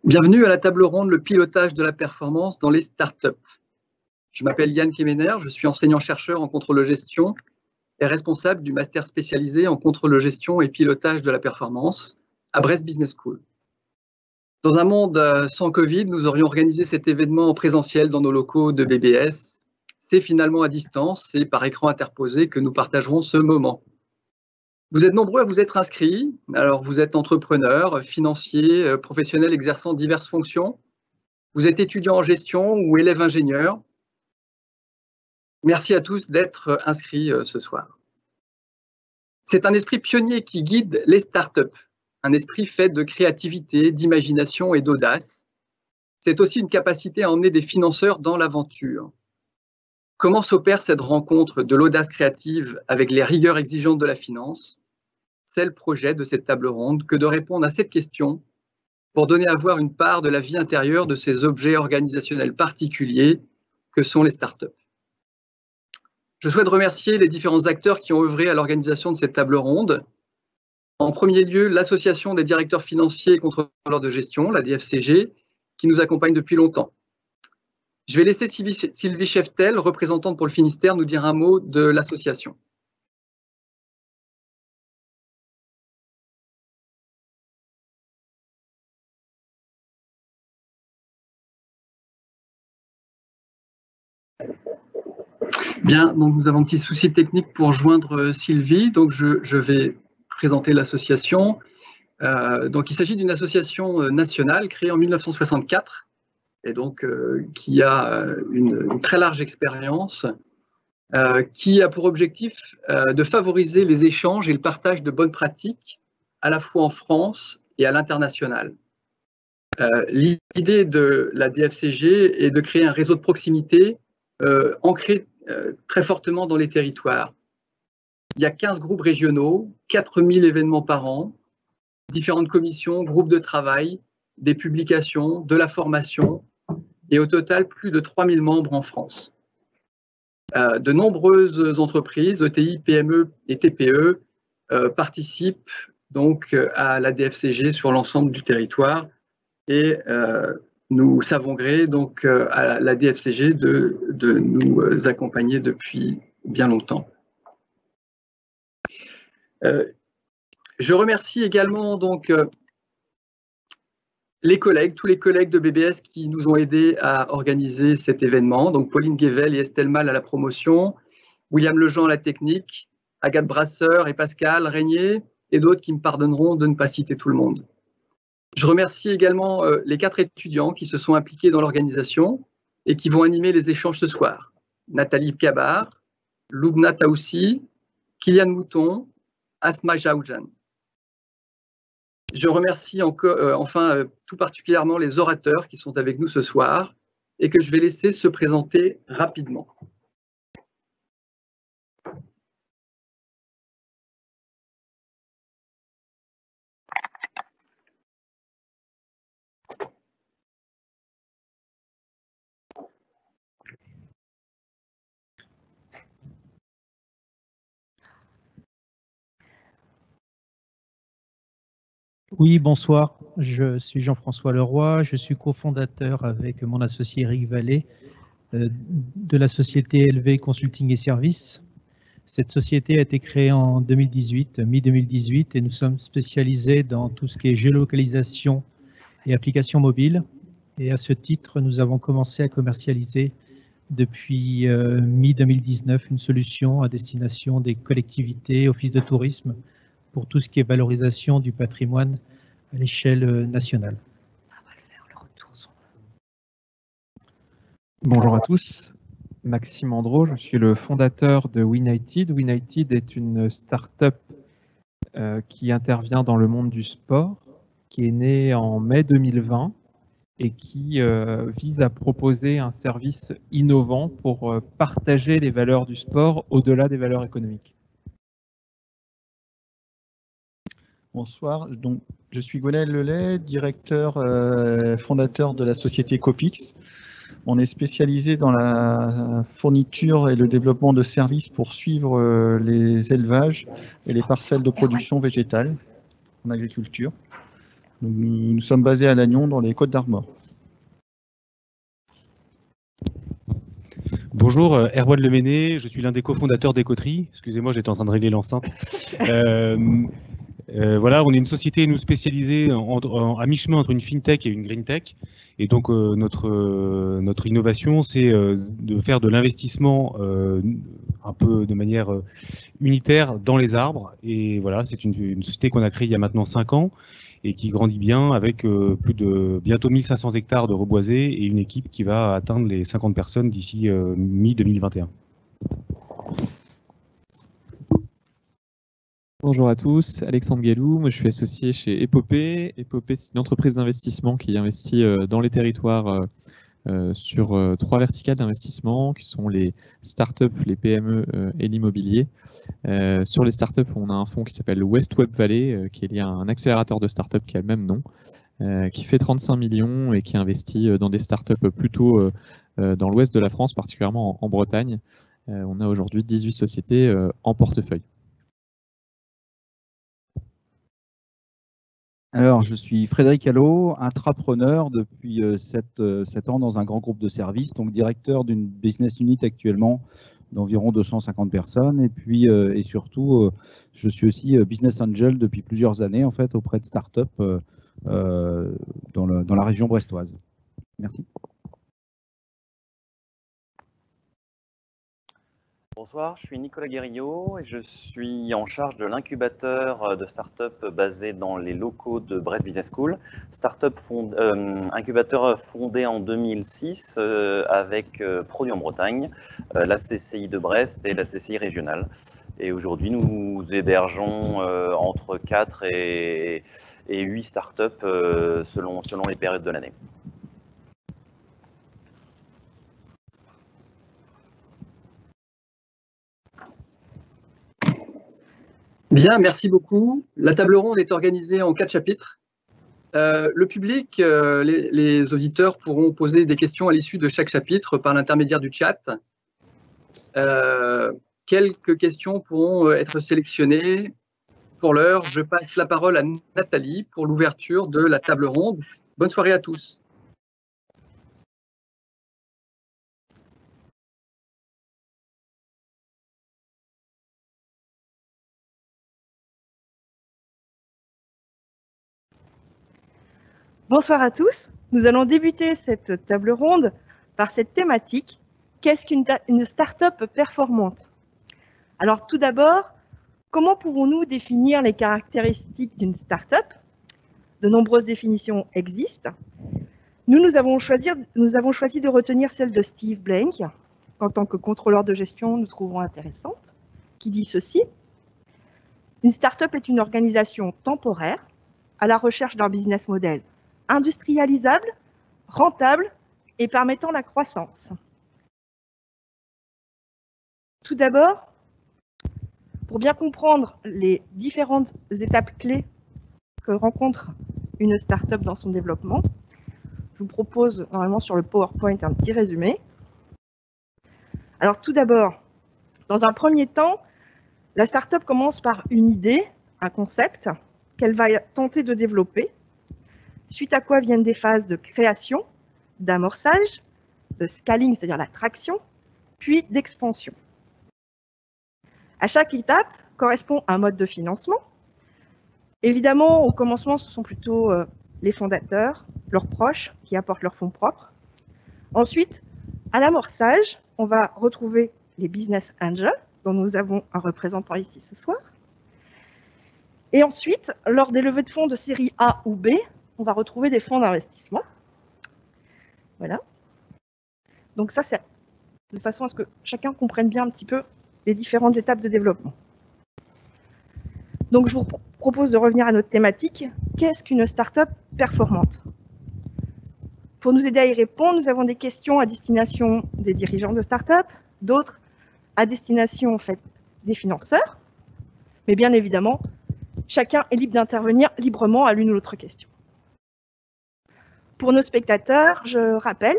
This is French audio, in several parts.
Bienvenue à la table ronde Le pilotage de la performance dans les startups. Je m'appelle Yann Kemener, je suis enseignant-chercheur en contrôle-gestion et responsable du master spécialisé en contrôle-gestion et pilotage de la performance à Brest Business School. Dans un monde sans Covid, nous aurions organisé cet événement en présentiel dans nos locaux de BBS. C'est finalement à distance et par écran interposé que nous partagerons ce moment. Vous êtes nombreux à vous être inscrits. Alors, vous êtes entrepreneurs, financiers, professionnels exerçant diverses fonctions. Vous êtes étudiants en gestion ou élèves ingénieurs. Merci à tous d'être inscrits ce soir. C'est un esprit pionnier qui guide les startups, un esprit fait de créativité, d'imagination et d'audace. C'est aussi une capacité à emmener des financeurs dans l'aventure. Comment s'opère cette rencontre de l'audace créative avec les rigueurs exigeantes de la finance? C'est le projet de cette table ronde que de répondre à cette question pour donner à voir une part de la vie intérieure de ces objets organisationnels particuliers que sont les startups. Je souhaite remercier les différents acteurs qui ont œuvré à l'organisation de cette table ronde. En premier lieu, l'Association des directeurs financiers et contrôleurs de gestion, la DFCG, qui nous accompagne depuis longtemps. Je vais laisser Sylvie Cheftel, représentante pour le Finistère, nous dire un mot de l'association. Bien, donc nous avons un petit souci technique pour joindre Sylvie, donc je vais présenter l'association. Donc il s'agit d'une association nationale créée en 1964 et donc qui a une très large expérience, qui a pour objectif de favoriser les échanges et le partage de bonnes pratiques à la fois en France et à l'international. L'idée de la DFCG est de créer un réseau de proximité ancré très fortement dans les territoires. Il y a 15 groupes régionaux, 4000 événements par an, différentes commissions, groupes de travail, des publications, de la formation, et au total plus de 3000 membres en France. De nombreuses entreprises, ETI, PME et TPE, participent donc à la DFCG sur l'ensemble du territoire et nous savons gré donc à la DFCG de nous accompagner depuis bien longtemps. Je remercie également donc tous les collègues de BBS qui nous ont aidés à organiser cet événement. Donc Pauline Guével et Estelle Mal à la promotion, William Lejean à la technique, Agathe Brasseur et Pascal Régnier et d'autres qui me pardonneront de ne pas citer tout le monde. Je remercie également les 4 étudiants qui se sont impliqués dans l'organisation et qui vont animer les échanges ce soir. Nathalie Kabar, Loubna Taoussi, Kylian Mouton, Asma Jaoujan. Je remercie enfin tout particulièrement les orateurs qui sont avec nous ce soir et que je vais laisser se présenter rapidement. Oui, bonsoir. Je suis Jean-François Leroy. Je suis cofondateur avec mon associé Eric Vallée de la société LV Consulting et Services. Cette société a été créée en 2018, mi-2018, et nous sommes spécialisés dans tout ce qui est géolocalisation et applications mobiles. Et à ce titre, nous avons commencé à commercialiser depuis mi-2019 une solution à destination des collectivités, offices de tourisme, pour tout ce qui est valorisation du patrimoine à l'échelle nationale. Bonjour à tous, Maxime Andro, je suis le fondateur de Winited. Winited est une start-up qui intervient dans le monde du sport, qui est née en mai 2020 et qui vise à proposer un service innovant pour partager les valeurs du sport au-delà des valeurs économiques. Bonsoir, donc, je suis Gwenaël Lelay, directeur fondateur de la société Copix. On est spécialisé dans la fourniture et le développement de services pour suivre les élevages et les parcelles de production végétale en agriculture. Donc, nous sommes basés à Lannion, dans les Côtes-d'Armor. Bonjour, Erwan Leméné, je suis l'un des cofondateurs d'Ecoterie. Excusez-moi, j'étais en train de régler l'enceinte. Voilà, on est une société, nous, spécialisée à mi-chemin entre une fintech et une green tech. Et donc, notre innovation, c'est de faire de l'investissement un peu de manière unitaire dans les arbres. Et voilà, c'est une société qu'on a créée il y a maintenant 5 ans et qui grandit bien avec plus de bientôt 1500 hectares de reboisés et une équipe qui va atteindre les 50 personnes d'ici mi-2021. Bonjour à tous, Alexandre Gallou, moi je suis associé chez Epopée. Epopée, c'est une entreprise d'investissement qui investit dans les territoires sur 3 verticales d'investissement qui sont les startups, les PME et l'immobilier. Sur les startups, on a un fonds qui s'appelle West Web Valley, qui est lié à un accélérateur de startups qui a le même nom, qui fait 35 millions et qui investit dans des startups plutôt dans l'ouest de la France, particulièrement en Bretagne. On a aujourd'hui 18 sociétés en portefeuille. Alors, je suis Frédéric Allot, intrapreneur depuis 7 ans dans un grand groupe de services, donc directeur d'une business unit actuellement d'environ 250 personnes. Et puis, et surtout, je suis aussi business angel depuis plusieurs années en fait auprès de startups dans la région brestoise. Merci. Bonsoir, je suis Nicolas Guérillot et je suis en charge de l'incubateur de start-up basé dans les locaux de Brest Business School. Incubateur fondé en 2006 avec Produit en Bretagne, la CCI de Brest et la CCI régionale. Et aujourd'hui, nous hébergeons entre 4 et 8 start-up selon les périodes de l'année. Bien, merci beaucoup. La table ronde est organisée en 4 chapitres. Le public, les auditeurs pourront poser des questions à l'issue de chaque chapitre par l'intermédiaire du chat. Quelques questions pourront être sélectionnées. Pour l'heure, je passe la parole à Nathalie pour l'ouverture de la table ronde. Bonne soirée à tous. Bonsoir à tous. Nous allons débuter cette table ronde par cette thématique. Qu'est-ce qu'une start-up performante? Alors tout d'abord, comment pouvons-nous définir les caractéristiques d'une start-up? De nombreuses définitions existent. Nous avons choisi de retenir celle de Steve Blank, qu'en tant que contrôleur de gestion, nous trouvons intéressante, qui dit ceci. Une start-up est une organisation temporaire à la recherche d'un business model industrialisable, rentable et permettant la croissance. Tout d'abord, pour bien comprendre les différentes étapes clés que rencontre une start-up dans son développement, je vous propose normalement sur le PowerPoint un petit résumé. Alors tout d'abord, dans un premier temps, la start-up commence par une idée, un concept, qu'elle va tenter de développer, suite à quoi viennent des phases de création, d'amorçage, de scaling, c'est-à-dire la traction, puis d'expansion. À chaque étape correspond un mode de financement. Évidemment, au commencement, ce sont plutôt les fondateurs, leurs proches, qui apportent leurs fonds propres. Ensuite, à l'amorçage, on va retrouver les business angels, dont nous avons un représentant ici ce soir. Et ensuite, lors des levées de fonds de série A ou B, on va retrouver des fonds d'investissement. Voilà. Donc ça, c'est de façon à ce que chacun comprenne bien un petit peu les différentes étapes de développement. Donc je vous propose de revenir à notre thématique. Qu'est-ce qu'une start-up performante? Pour nous aider à y répondre, nous avons des questions à destination des dirigeants de start-up, d'autres à destination en fait, des financeurs. Mais bien évidemment, chacun est libre d'intervenir librement à l'une ou l'autre question. Pour nos spectateurs, je rappelle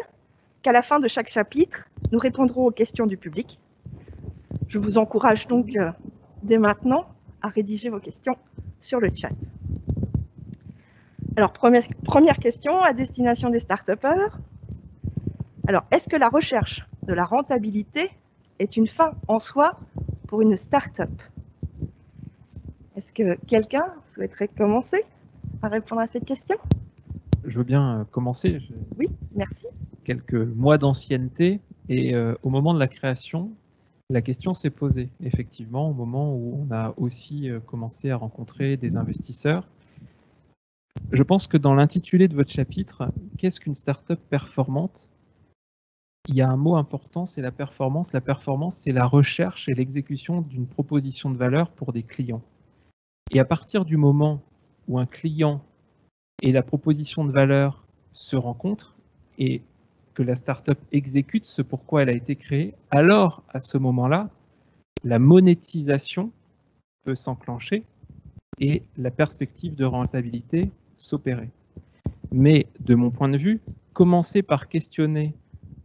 qu'à la fin de chaque chapitre, nous répondrons aux questions du public. Je vous encourage donc dès maintenant à rédiger vos questions sur le chat. Alors, première question à destination des start-upers. Alors, est-ce que la recherche de la rentabilité est une fin en soi pour une start-up? Est-ce que quelqu'un souhaiterait commencer à répondre à cette question? Je veux bien commencer. Oui, merci. Quelques mois d'ancienneté et au moment de la création, la question s'est posée, effectivement, au moment où on a aussi commencé à rencontrer des investisseurs. Je pense que dans l'intitulé de votre chapitre, qu'est-ce qu'une start-up performante? Il y a un mot important, c'est la performance. La performance, c'est la recherche et l'exécution d'une proposition de valeur pour des clients. Et à partir du moment où un client et la proposition de valeur se rencontrent et que la start-up exécute ce pourquoi elle a été créée, alors à ce moment-là, la monétisation peut s'enclencher et la perspective de rentabilité s'opérer. Mais de mon point de vue, commencer par questionner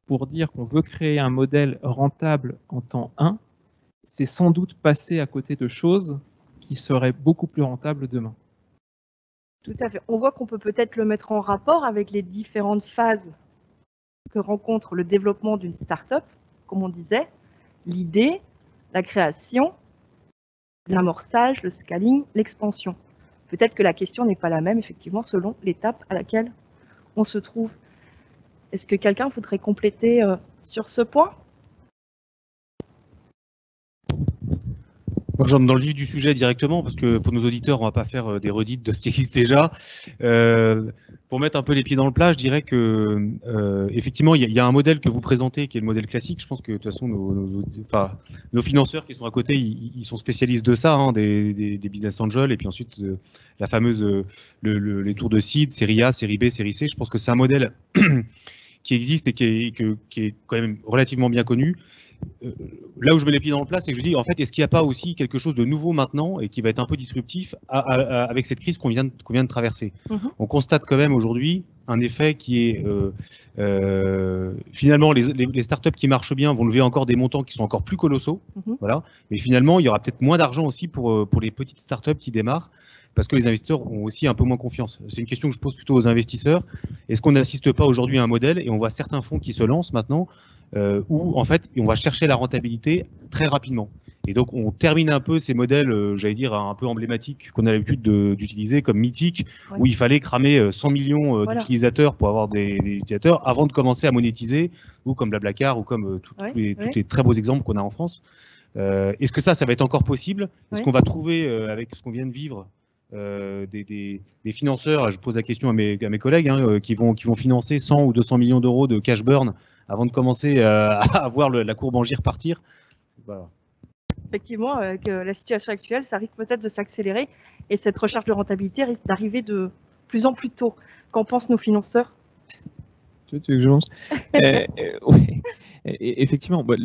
pour dire qu'on veut créer un modèle rentable en temps 1, c'est sans doute passer à côté de choses qui seraient beaucoup plus rentables demain. Tout à fait. On voit qu'on peut peut-être le mettre en rapport avec les différentes phases que rencontre le développement d'une start-up, comme on disait, l'idée, la création, l'amorçage, le scaling, l'expansion. Peut-être que la question n'est pas la même, effectivement, selon l'étape à laquelle on se trouve. Est-ce que quelqu'un voudrait compléter sur ce point? Moi, j'entre dans le vif du sujet directement parce que pour nos auditeurs, on va pas faire des redites de ce qui existe déjà. Pour mettre un peu les pieds dans le plat, je dirais que effectivement, il y a un modèle que vous présentez qui est le modèle classique. Je pense que de toute façon, nos financeurs qui sont à côté, ils sont spécialistes de ça, hein, des business angels et puis ensuite la fameuse les tours de seed, série A, série B, série C. Je pense que c'est un modèle qui existe et qui est quand même relativement bien connu. Là où je mets les pieds dans le plat, c'est que je dis, en fait, est-ce qu'il n'y a pas aussi quelque chose de nouveau maintenant et qui va être un peu disruptif avec cette crise qu'on vient de traverser? On constate quand même aujourd'hui un effet qui est finalement les startups qui marchent bien vont lever encore des montants qui sont encore plus colossaux, voilà. Mais finalement, il y aura peut-être moins d'argent aussi pour les petites startups qui démarrent, parce que les investisseurs ont aussi un peu moins confiance. C'est une question que je pose plutôt aux investisseurs. Est-ce qu'on n'assiste pas aujourd'hui à un modèle, et on voit certains fonds qui se lancent maintenant, où en fait on va chercher la rentabilité très rapidement. Et donc on termine un peu ces modèles, j'allais dire un peu emblématiques qu'on a l'habitude d'utiliser comme mythiques, ouais, où il fallait cramer 100 millions voilà, d'utilisateurs pour avoir des utilisateurs avant de commencer à monétiser, ou comme Blablacar, ou comme tous les très beaux exemples qu'on a en France. Est-ce que ça va être encore possible? Est-ce qu'on va trouver, avec ce qu'on vient de vivre, des financeurs, je pose la question à mes collègues, hein, qui vont financer 100 ou 200 millions d'euros de cash burn avant de commencer à voir la courbe en gire partir? Voilà. Effectivement, avec la situation actuelle, ça risque peut-être de s'accélérer et cette recherche de rentabilité risque d'arriver de plus en plus tôt. Qu'en pensent nos financeurs? Tu veux que je lance? Ouais. Effectivement, bah,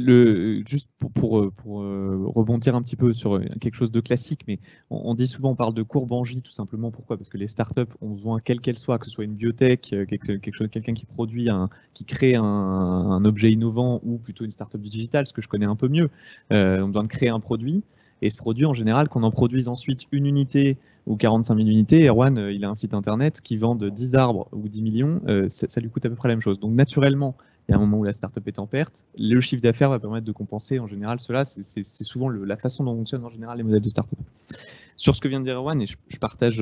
juste pour rebondir un petit peu sur quelque chose de classique, mais on dit souvent, on parle de courbe en J, tout simplement. Pourquoi? Parce que les startups ont besoin, quelle qu'elle soit, que ce soit une biotech, quelqu'un qui produit, qui crée un objet innovant, ou plutôt une startup digitale, ce que je connais un peu mieux, ont besoin de créer un produit. Et ce produit, en général, qu'on en produise ensuite une unité ou 45 000 unités, Erwan, il a un site internet qui vend de 10 arbres ou 10 millions, ça lui coûte à peu près la même chose. Donc naturellement, il y a un moment où la startup est en perte, le chiffre d'affaires va permettre de compenser en général cela. C'est souvent la façon dont fonctionnent en général les modèles de startup. Sur ce que vient de dire Erwan, et je partage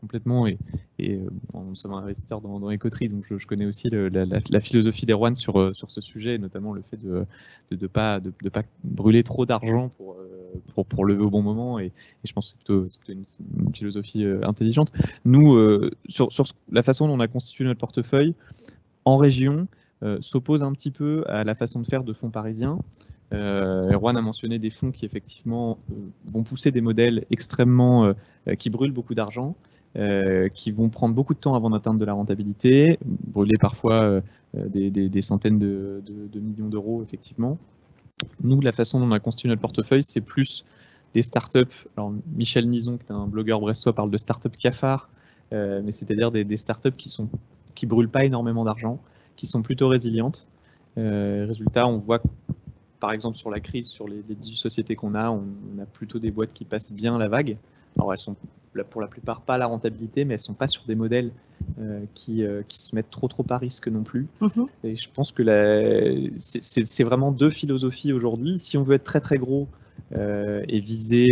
complètement, et nous sommes investisseurs dans Ecotree, donc je connais aussi la philosophie d'Erwan sur ce sujet, et notamment le fait de ne pas brûler trop d'argent pour lever au bon moment, et je pense que c'est plutôt une philosophie intelligente. Nous, sur la façon dont on a constitué notre portefeuille, en région, s'oppose un petit peu à la façon de faire de fonds parisiens. Erwan a mentionné des fonds qui effectivement vont pousser des modèles extrêmement qui brûlent beaucoup d'argent, qui vont prendre beaucoup de temps avant d'atteindre de la rentabilité, brûler parfois des centaines de millions d'euros effectivement. Nous, la façon dont on a constitué notre portefeuille, c'est plus des startups. Alors Michel Nison, qui est un blogueur brestois, parle de startups cafards, mais c'est-à-dire des startups qui brûlent pas énormément d'argent, qui sont plutôt résilientes. Résultat, on voit par exemple sur la crise, sur les 10 sociétés qu'on a, on a plutôt des boîtes qui passent bien la vague. Alors pour la plupart pas la rentabilité, mais elles sont pas sur des modèles qui se mettent trop à risque non plus. Et je pense que c'est vraiment deux philosophies aujourd'hui. Si on veut être très gros et viser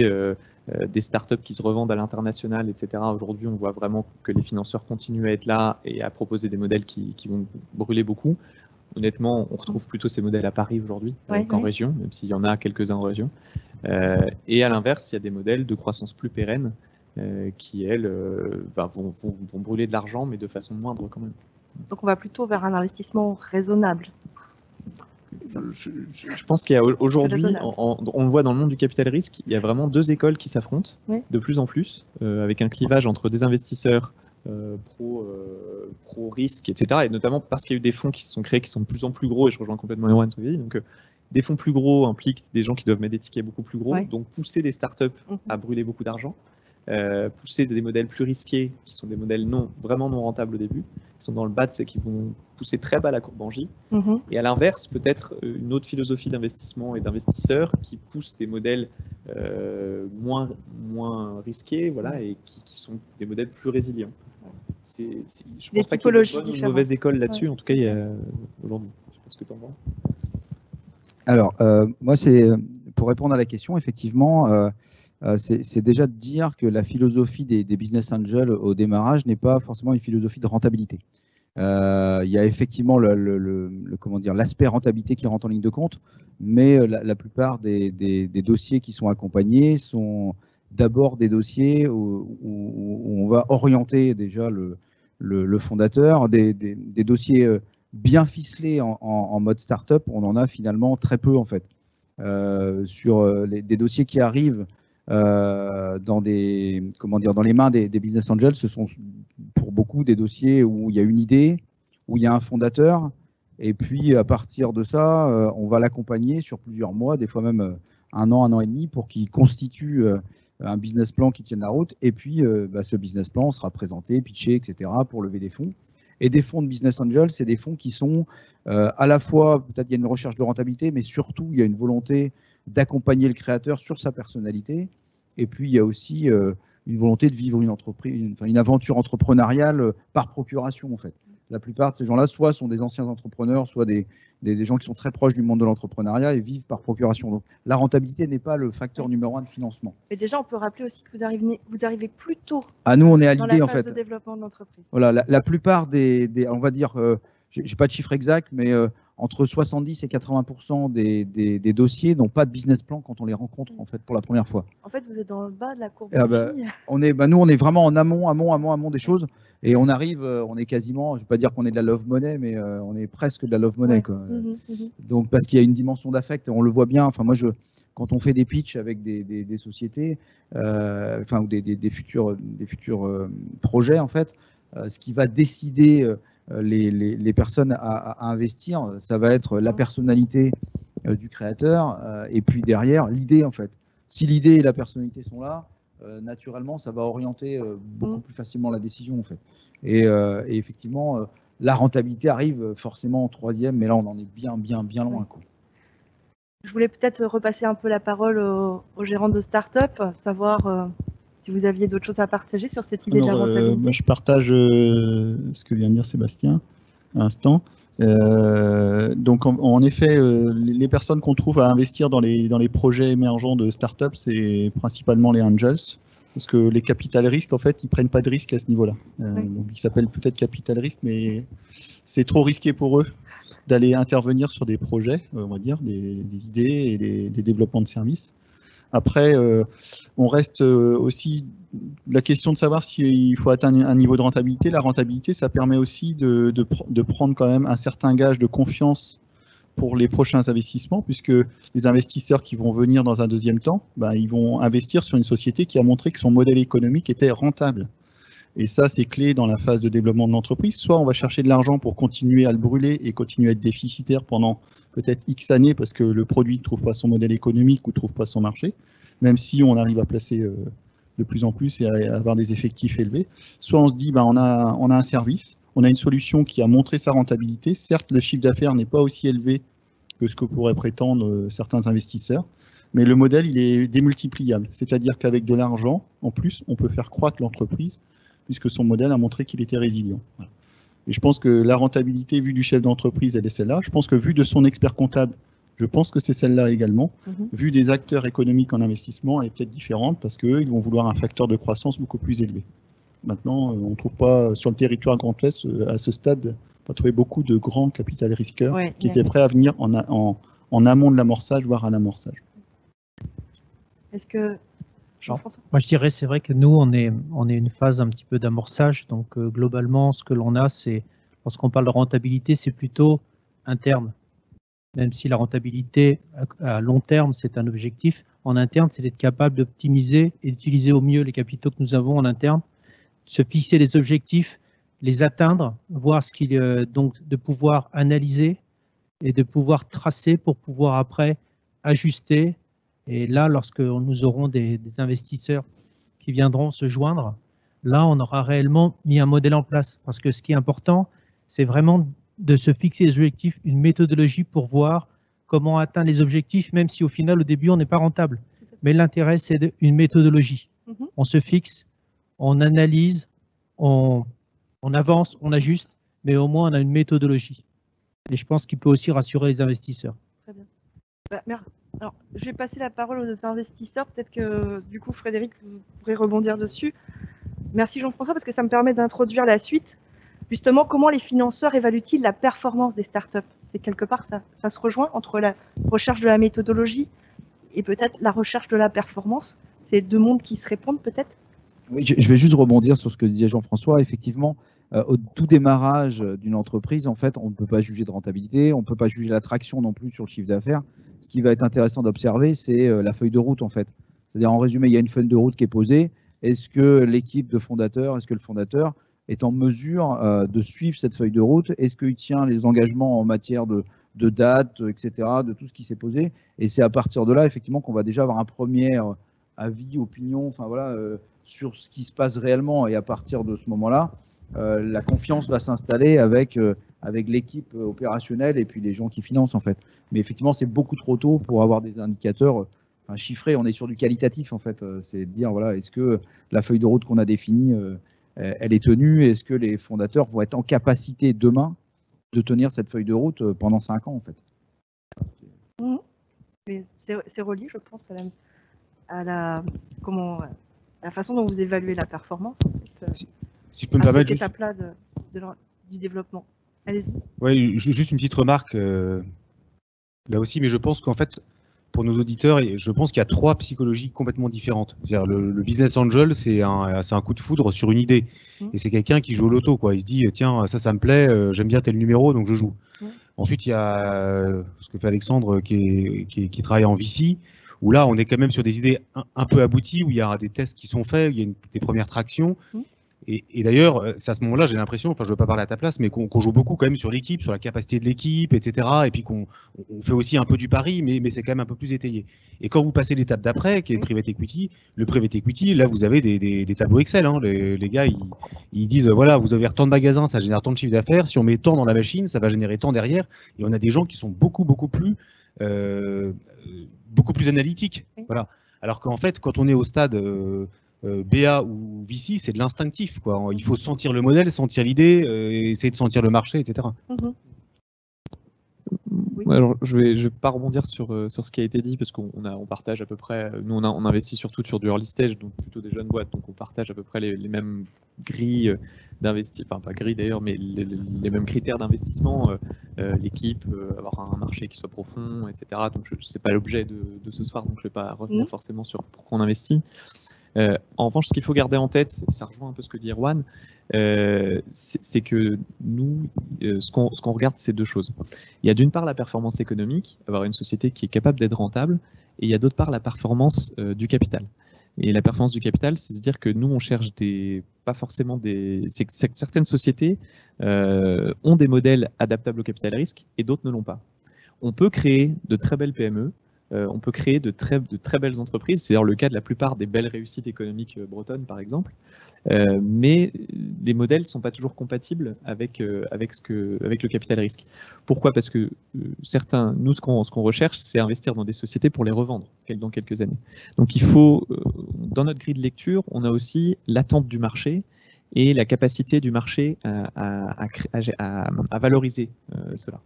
des startups qui se revendent à l'international, etc. Aujourd'hui, on voit vraiment que les financeurs continuent à être là et à proposer des modèles qui vont brûler beaucoup. Honnêtement, on retrouve plutôt ces modèles à Paris aujourd'hui qu'en région, même s'il y en a quelques-uns en région. Et à l'inverse, il y a des modèles de croissance plus pérennes qui, elles, vont brûler de l'argent, mais de façon moindre quand même. Donc on va plutôt vers un investissement raisonnable. Je pense qu'il y a aujourd'hui, on le voit dans le monde du capital risque, il y a vraiment deux écoles qui s'affrontent de plus en plus, avec un clivage entre des investisseurs pro-risque, etc. Et notamment parce qu'il y a eu des fonds qui se sont créés qui sont de plus en plus gros, et je rejoins complètement Erwan. Donc des fonds plus gros impliquent des gens qui doivent mettre des tickets beaucoup plus gros, donc pousser des startups à brûler beaucoup d'argent. Pousser des modèles plus risqués, qui sont des modèles vraiment non rentables au début, qui sont dans le bas, c'est qui vont pousser très bas la courbe en J. Et à l'inverse, peut-être une autre philosophie d'investissement et d'investisseurs qui poussent des modèles moins risqués, voilà, et qui sont des modèles plus résilients. Je ne pense pas qu'il y ait une bonne ou une mauvaise école là-dessus, en tout cas aujourd'hui. Je sais pas ce que tu en penses. Alors, moi, pour répondre à la question, effectivement, c'est déjà de dire que la philosophie des business angels au démarrage n'est pas forcément une philosophie de rentabilité. Il y a effectivement l'aspect rentabilité qui rentre en ligne de compte, mais la plupart des dossiers qui sont accompagnés sont d'abord des dossiers où on va orienter déjà le fondateur, des dossiers bien ficelés en mode startup, on en a finalement très peu en fait. Sur des dossiers qui arrivent dans les mains des business angels, ce sont pour beaucoup des dossiers où il y a une idée, où il y a un fondateur, et puis à partir de ça, on va l'accompagner sur plusieurs mois, des fois même un an et demi, pour qu'il constitue un business plan qui tienne la route, et puis ce business plan sera présenté, pitché, etc. pour lever des fonds. Et des fonds de business angels, c'est des fonds qui sont à la fois, peut-être il y a une recherche de rentabilité, mais surtout il y a une volonté d'accompagner le créateur sur sa personnalité. Et puis, il y a aussi une volonté de vivre une aventure entrepreneuriale par procuration, en fait. La plupart de ces gens-là, soit sont des anciens entrepreneurs, soit des gens qui sont très proches du monde de l'entrepreneuriat et vivent par procuration. Donc, la rentabilité n'est pas le facteur numéro 1 de financement. Et déjà, on peut rappeler aussi que vous arrivez plus tôt nous, on est à l'idée, en fait. De développement de l'entreprise. Voilà, la plupart on va dire, j'ai pas de chiffre exact, mais entre 70 et 80% des dossiers n'ont pas de business plan quand on les rencontre en fait pour la première fois. En fait, vous êtes dans le bas de la courbe. Nous, on est vraiment en amont des choses, et on arrive, on est quasiment, je ne vais pas dire qu'on est de la love money, mais on est presque de la love money, quoi. Donc parce qu'il y a une dimension d'affect, on le voit bien. Enfin moi, quand on fait des pitchs avec des sociétés, ou des futurs projets en fait, ce qui va décider les personnes à investir, ça va être la personnalité du créateur, et puis derrière l'idée en fait. Si l'idée et la personnalité sont là, naturellement ça va orienter beaucoup plus facilement la décision en fait. Et effectivement, la rentabilité arrive forcément en troisième, mais là on en est bien loin, quoi. Je voulais peut-être repasser un peu la parole aux gérants de start-up, savoir si vous aviez d'autres choses à partager sur cette idée de la rentabilité. Moi, je partage ce que vient de dire Sébastien à l'instant. Donc, en effet, les personnes qu'on trouve à investir dans les projets émergents de start-up, c'est principalement les angels, parce que les capital risques, en fait, ils prennent pas de risque à ce niveau-là. Donc, ils s'appellent peut-être capital risque, mais c'est trop risqué pour eux d'aller intervenir sur des projets, on va dire, des idées et des développements de services. Après, on reste aussi la question de savoir s'il faut atteindre un niveau de rentabilité. La rentabilité, ça permet aussi de prendre quand même un certain gage de confiance pour les prochains investissements, puisque les investisseurs qui vont venir dans un deuxième temps, ils vont investir sur une société qui a montré que son modèle économique était rentable. Et ça, c'est clé dans la phase de développement de l'entreprise. Soit on va chercher de l'argent pour continuer à le brûler et continuer à être déficitaire pendant peut-être X années parce que le produit ne trouve pas son modèle économique ou ne trouve pas son marché, même si on arrive à placer de plus en plus et à avoir des effectifs élevés. Soit on se dit, on a un service, on a une solution qui a montré sa rentabilité. Certes, le chiffre d'affaires n'est pas aussi élevé que ce que pourraient prétendre certains investisseurs, Mais le modèle, il est démultipliable. C'est-à-dire qu'avec de l'argent, en plus, on peut faire croître l'entreprise, puisque son modèle a montré qu'il était résilient. Voilà. Et je pense que la rentabilité, vue du chef d'entreprise, elle est celle-là. Je pense que vue de son expert comptable, je pense que c'est celle-là également. Vue des acteurs économiques en investissement, elle est peut-être différente, parce qu'eux, ils vont vouloir un facteur de croissance beaucoup plus élevé. Maintenant, on ne trouve pas, sur le territoire Grand Ouest, à ce stade, pas trouvé beaucoup de grands capital risqueurs qui étaient prêts à venir en amont de l'amorçage, voire à l'amorçage. Est-ce que Jean-François ? Moi, je dirais, c'est vrai que nous, on est une phase un petit peu d'amorçage. Donc, globalement, ce que l'on a, c'est, lorsqu'on parle de rentabilité, c'est plutôt interne. Même si la rentabilité à long terme, c'est un objectif, en interne, c'est d'être capable d'optimiser et d'utiliser au mieux les capitaux que nous avons en interne, se fixer des objectifs, les atteindre, voir ce qu'il donc de pouvoir analyser et de pouvoir tracer pour pouvoir après ajuster. Et là, lorsque nous aurons des investisseurs qui viendront se joindre, là, on aura réellement mis un modèle en place. Parce que ce qui est important, c'est vraiment de se fixer des objectifs, une méthodologie pour voir comment atteindre les objectifs, même si au final, au début, on n'est pas rentable. Mais l'intérêt, c'est une méthodologie. On se fixe, on analyse, on avance, on ajuste, mais au moins, on a une méthodologie. Et je pense qu'il peut aussi rassurer les investisseurs. Très bien. Bah, merci. Alors, je vais passer la parole aux investisseurs. Peut-être que, du coup, Frédéric, vous pourrez rebondir dessus. Merci Jean-François, parce que ça me permet d'introduire la suite. Justement, comment les financeurs évaluent-ils la performance des startups? C'est quelque part, ça se rejoint entre la recherche de la méthodologie et peut-être la recherche de la performance. C'est deux mondes qui se répondent peut-être? Oui, je vais juste rebondir sur ce que disait Jean-François. Effectivement, au tout démarrage d'une entreprise, en fait, on ne peut pas juger de rentabilité, on ne peut pas juger l'attraction non plus sur le chiffre d'affaires. Ce qui va être intéressant d'observer, c'est la feuille de route, en fait. C'est-à-dire, en résumé, il y a une feuille de route qui est posée. Est-ce que l'équipe de fondateurs, est-ce que le fondateur est en mesure de suivre cette feuille de route? Est-ce qu'il tient les engagements en matière de date, etc., de tout ce qui s'est posé? Et c'est à partir de là, effectivement, qu'on va déjà avoir un premier avis, opinion, enfin voilà, sur ce qui se passe réellement. Et à partir de ce moment-là, la confiance va s'installer avec l'équipe opérationnelle et puis les gens qui financent, en fait. Mais effectivement, c'est beaucoup trop tôt pour avoir des indicateurs chiffrés. On est sur du qualitatif, en fait. C'est de dire, voilà, est-ce que la feuille de route qu'on a définie, elle est tenue? Est-ce que les fondateurs vont être en capacité demain de tenir cette feuille de route pendant 5 ans, en fait? C'est relié, je pense, à la façon dont vous évaluez la performance, en fait, si je peux me permettre, cette étape-là du développement. Allez-y. Oui, juste une petite remarque là aussi, mais je pense qu'en fait, pour nos auditeurs, je pense qu'il y a 3 psychologies complètement différentes. C'est-à-dire le business angel, c'est un coup de foudre sur une idée. Et c'est quelqu'un qui joue au loto, quoi. Il se dit, tiens, ça me plaît, j'aime bien tel numéro, donc je joue. Ensuite, il y a ce que fait Alexandre qui travaille en VC, où là, on est quand même sur des idées un peu abouties, où il y a des tests qui sont faits, où il y a des premières tractions. Et d'ailleurs, c'est à ce moment-là, j'ai l'impression, enfin je ne veux pas parler à ta place, mais qu'on joue beaucoup quand même sur l'équipe, sur la capacité de l'équipe, etc. Et puis qu'on fait aussi un peu du pari, mais c'est quand même un peu plus étayé. Et quand vous passez l'étape d'après, qui est le private equity, là vous avez des tableaux Excel. Hein. Les gars, ils disent, voilà, vous avez tant de magasins, ça génère tant de chiffre d'affaires. Si on met tant dans la machine, ça va générer tant derrière. Et on a des gens qui sont beaucoup plus analytiques. Voilà. Alors qu'en fait, quand on est au stade BA ou VC, c'est de l'instinctif, quoi. Il faut sentir le modèle, sentir l'idée, essayer de sentir le marché, etc. Ouais, alors, je vais pas rebondir sur ce qui a été dit, parce qu'on partage à peu près, nous on investit surtout sur du early stage, donc plutôt des jeunes boîtes, donc on partage à peu près les mêmes grilles d'investissement, enfin pas grilles d'ailleurs, mais les mêmes critères d'investissement, l'équipe, avoir un marché qui soit profond, etc. Donc c'est pas l'objet de ce soir, donc je vais pas revenir forcément sur pourquoi on investit. En revanche, ce qu'il faut garder en tête, ça rejoint un peu ce que dit Erwan, c'est que nous, ce qu'on regarde, c'est 2 choses. Il y a d'une part la performance économique, avoir une société qui est capable d'être rentable, et il y a d'autre part la performance du capital. Et la performance du capital, c'est se dire que nous, on cherche certaines sociétés ont des modèles adaptables au capital risque et d'autres ne l'ont pas. On peut créer de très belles PME on peut créer de très belles entreprises. C'est d'ailleurs le cas de la plupart des belles réussites économiques bretonnes, par exemple. Mais les modèles ne sont pas toujours compatibles avec le capital risque. Pourquoi? Parce que nous, ce qu'on recherche, c'est investir dans des sociétés pour les revendre dans quelques années. Donc il faut, dans notre grille de lecture, on a aussi l'attente du marché et la capacité du marché à valoriser cela.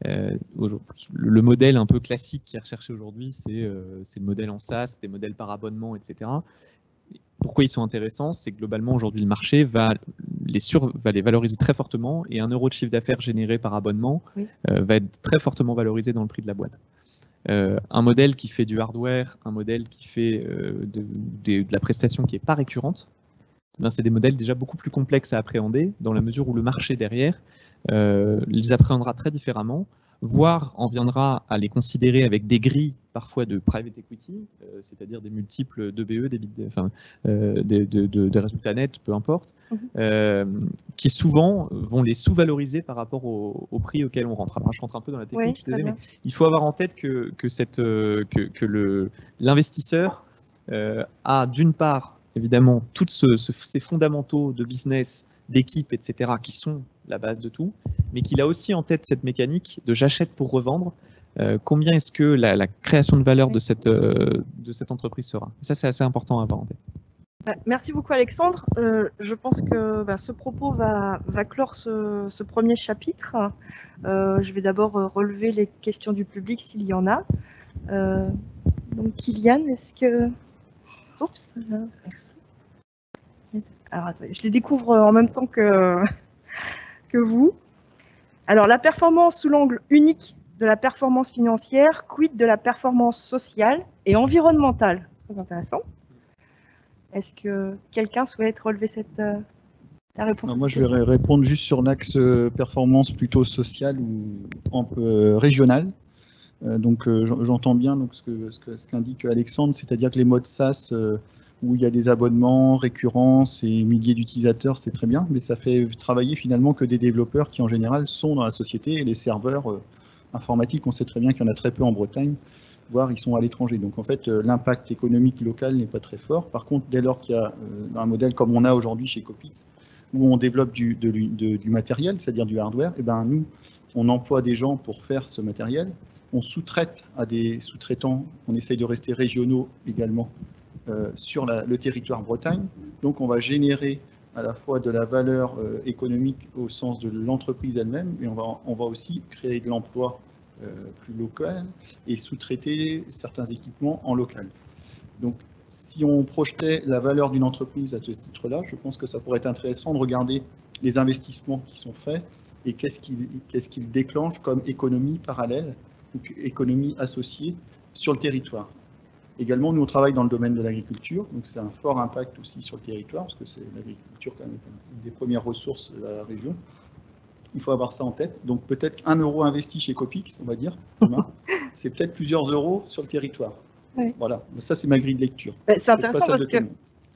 Le modèle un peu classique qui est recherché aujourd'hui, c'est le modèle en SaaS, des modèles par abonnement, etc. Pourquoi ils sont intéressants? C'est que globalement, aujourd'hui, le marché va les valoriser très fortement et 1 euro de chiffre d'affaires généré par abonnement va être très fortement valorisé dans le prix de la boîte. Un modèle qui fait du hardware, un modèle qui fait de la prestation qui n'est pas récurrente, c'est des modèles déjà beaucoup plus complexes à appréhender dans la mesure où le marché derrière les appréhendera très différemment, voire en viendra à les considérer avec des grilles parfois de private equity, c'est-à-dire des multiples d'EBE, des résultats nets, peu importe, qui souvent vont les sous-valoriser par rapport au prix auquel on rentre. Alors je rentre un peu dans la technique, mais il faut avoir en tête que l'investisseur a d'une part évidemment tous ces fondamentaux de business, d'équipe, etc., qui sont la base de tout, mais qu'il a aussi en tête cette mécanique de j'achète pour revendre. Combien est-ce que la création de valeur de cette entreprise sera? Ça, c'est assez important à avoir en tête. Merci beaucoup, Alexandre. Je pense que ce propos va clore ce premier chapitre. Je vais d'abord relever les questions du public s'il y en a. Donc, Kylian, est-ce que... Oups, merci. Alors, attendez, je les découvre en même temps que vous. Alors, la performance sous l'angle unique de la performance financière, quid de la performance sociale et environnementale? Très intéressant. Est-ce que quelqu'un souhaite relever la réponse? Moi, je vais répondre juste sur l'axe performance plutôt sociale ou régionale. Donc, j'entends bien donc, ce qu'indique Alexandre, c'est-à-dire que les modes SaaS où il y a des abonnements, récurrences et milliers d'utilisateurs, c'est très bien, mais ça fait travailler finalement que des développeurs qui en général sont dans la société, et les serveurs informatiques, on sait très bien qu'il y en a très peu en Bretagne, voire ils sont à l'étranger. Donc en fait, l'impact économique local n'est pas très fort. Par contre, dès lors qu'il y a un modèle comme on a aujourd'hui chez Copix, où on développe du matériel, c'est-à-dire du hardware, et ben nous, on emploie des gens pour faire ce matériel, on sous-traite à des sous-traitants, on essaye de rester régionaux également, sur le territoire Bretagne. Donc on va générer à la fois de la valeur économique au sens de l'entreprise elle-même, mais on va aussi créer de l'emploi plus local et sous-traiter certains équipements en local. Donc si on projetait la valeur d'une entreprise à ce titre-là, je pense que ça pourrait être intéressant de regarder les investissements qui sont faits et qu'est-ce qu'ils déclenchent comme économie parallèle ou économie associée sur le territoire. Également, nous, on travaille dans le domaine de l'agriculture, donc c'est un fort impact aussi sur le territoire, parce que c'est l'agriculture quand même une des premières ressources de la région. Il faut avoir ça en tête. Donc peut-être 1 euro investi chez Copix, on va dire, c'est peut-être plusieurs euros sur le territoire. Oui. Voilà, ça c'est ma grille de lecture. C'est intéressant parce que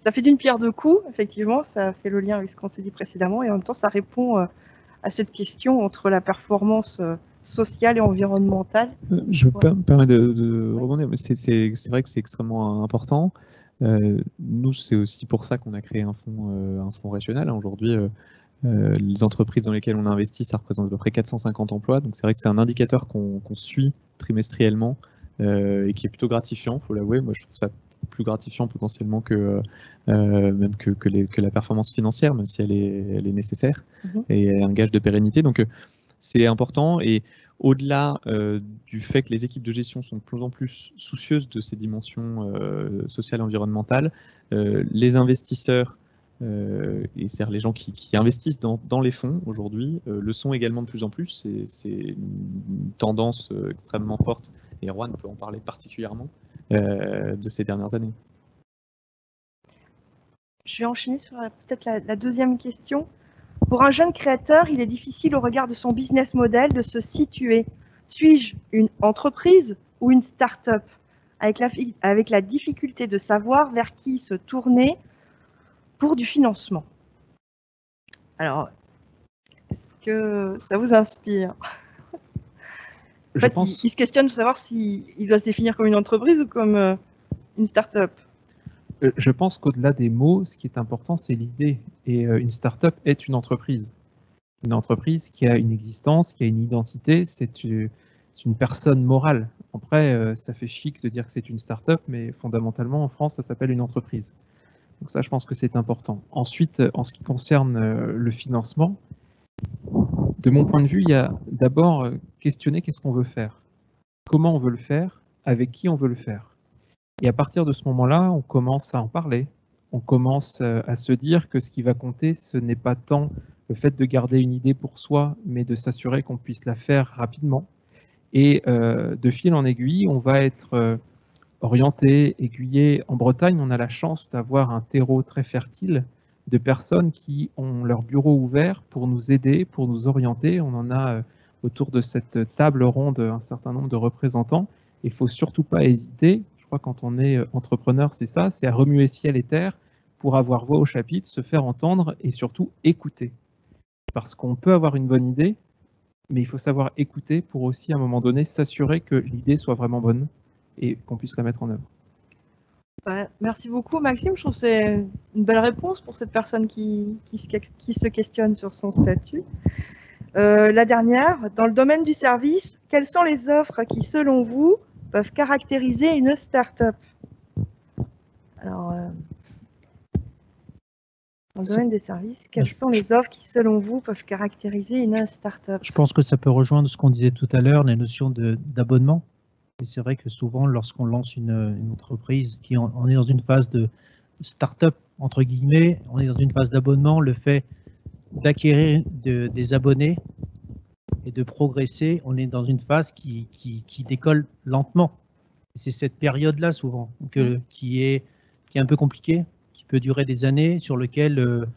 ça fait d'une pierre deux coups, effectivement, ça fait le lien avec ce qu'on s'est dit précédemment, et en même temps ça répond à cette question entre la performance sociale et environnementale. Je me permets de rebondir, mais c'est vrai que c'est extrêmement important. Nous, c'est aussi pour ça qu'on a créé un fonds régional. Aujourd'hui, les entreprises dans lesquelles on investit, ça représente à peu près 450 emplois. Donc c'est vrai que c'est un indicateur qu'on suit trimestriellement et qui est plutôt gratifiant, il faut l'avouer. Moi, je trouve ça plus gratifiant potentiellement que même que la performance financière, même si elle est nécessaire et un gage de pérennité. Donc c'est important, et au-delà du fait que les équipes de gestion sont de plus en plus soucieuses de ces dimensions sociales et environnementales, les investisseurs et c'est-à-dire les gens qui investissent dans les fonds aujourd'hui le sont également de plus en plus. C'est une tendance extrêmement forte, et Erwan peut en parler particulièrement de ces dernières années. Je vais enchaîner sur peut-être la deuxième question. Pour un jeune créateur, il est difficile au regard de son business model de se situer. Suis-je une entreprise ou une start-up, avec la difficulté de savoir vers qui se tourner pour du financement? Alors, est-ce que ça vous inspire? En fait, il se questionne de savoir s'il doit se définir comme une entreprise ou comme une start-up. Je pense qu'au-delà des mots, ce qui est important, c'est l'idée. Et une start-up est une entreprise. Une entreprise qui a une existence, qui a une identité, c'est une personne morale. Après, ça fait chic de dire que c'est une start-up, mais fondamentalement, en France, ça s'appelle une entreprise. Donc ça, je pense que c'est important. Ensuite, en ce qui concerne le financement, de mon point de vue, il y a d'abord questionner qu'est-ce qu'on veut faire, comment on veut le faire, avec qui on veut le faire. Et à partir de ce moment-là, on commence à en parler. On commence à se dire que ce qui va compter, ce n'est pas tant le fait de garder une idée pour soi, mais de s'assurer qu'on puisse la faire rapidement. Et de fil en aiguille, on va être orienté, aiguillé. En Bretagne, on a la chance d'avoir un terreau très fertile de personnes qui ont leur bureau ouvert pour nous aider, pour nous orienter. On en a autour de cette table ronde un certain nombre de représentants. Il ne faut surtout pas hésiter. Je crois que quand on est entrepreneur, c'est ça, c'est à remuer ciel et terre pour avoir voix au chapitre, se faire entendre et surtout écouter. Parce qu'on peut avoir une bonne idée, mais il faut savoir écouter pour aussi à un moment donné s'assurer que l'idée soit vraiment bonne et qu'on puisse la mettre en œuvre. Ouais, merci beaucoup Maxime, je trouve que c'est une belle réponse pour cette personne qui se questionne sur son statut. La dernière, dans le domaine du service, quelles sont les offres qui, selon vous, peuvent caractériser une start-up? Alors, dans le domaine des services, quelles sont les offres qui, selon vous, peuvent caractériser une start-up? Je pense que ça peut rejoindre ce qu'on disait tout à l'heure, les notions d'abonnement. Et c'est vrai que souvent, lorsqu'on lance une entreprise, on est dans une phase de start-up, entre guillemets, on est dans une phase d'abonnement, le fait d'acquérir des abonnés et de progresser, on est dans une phase qui décolle lentement. C'est cette période-là souvent qui est un peu compliquée, qui peut durer des années, sur lequel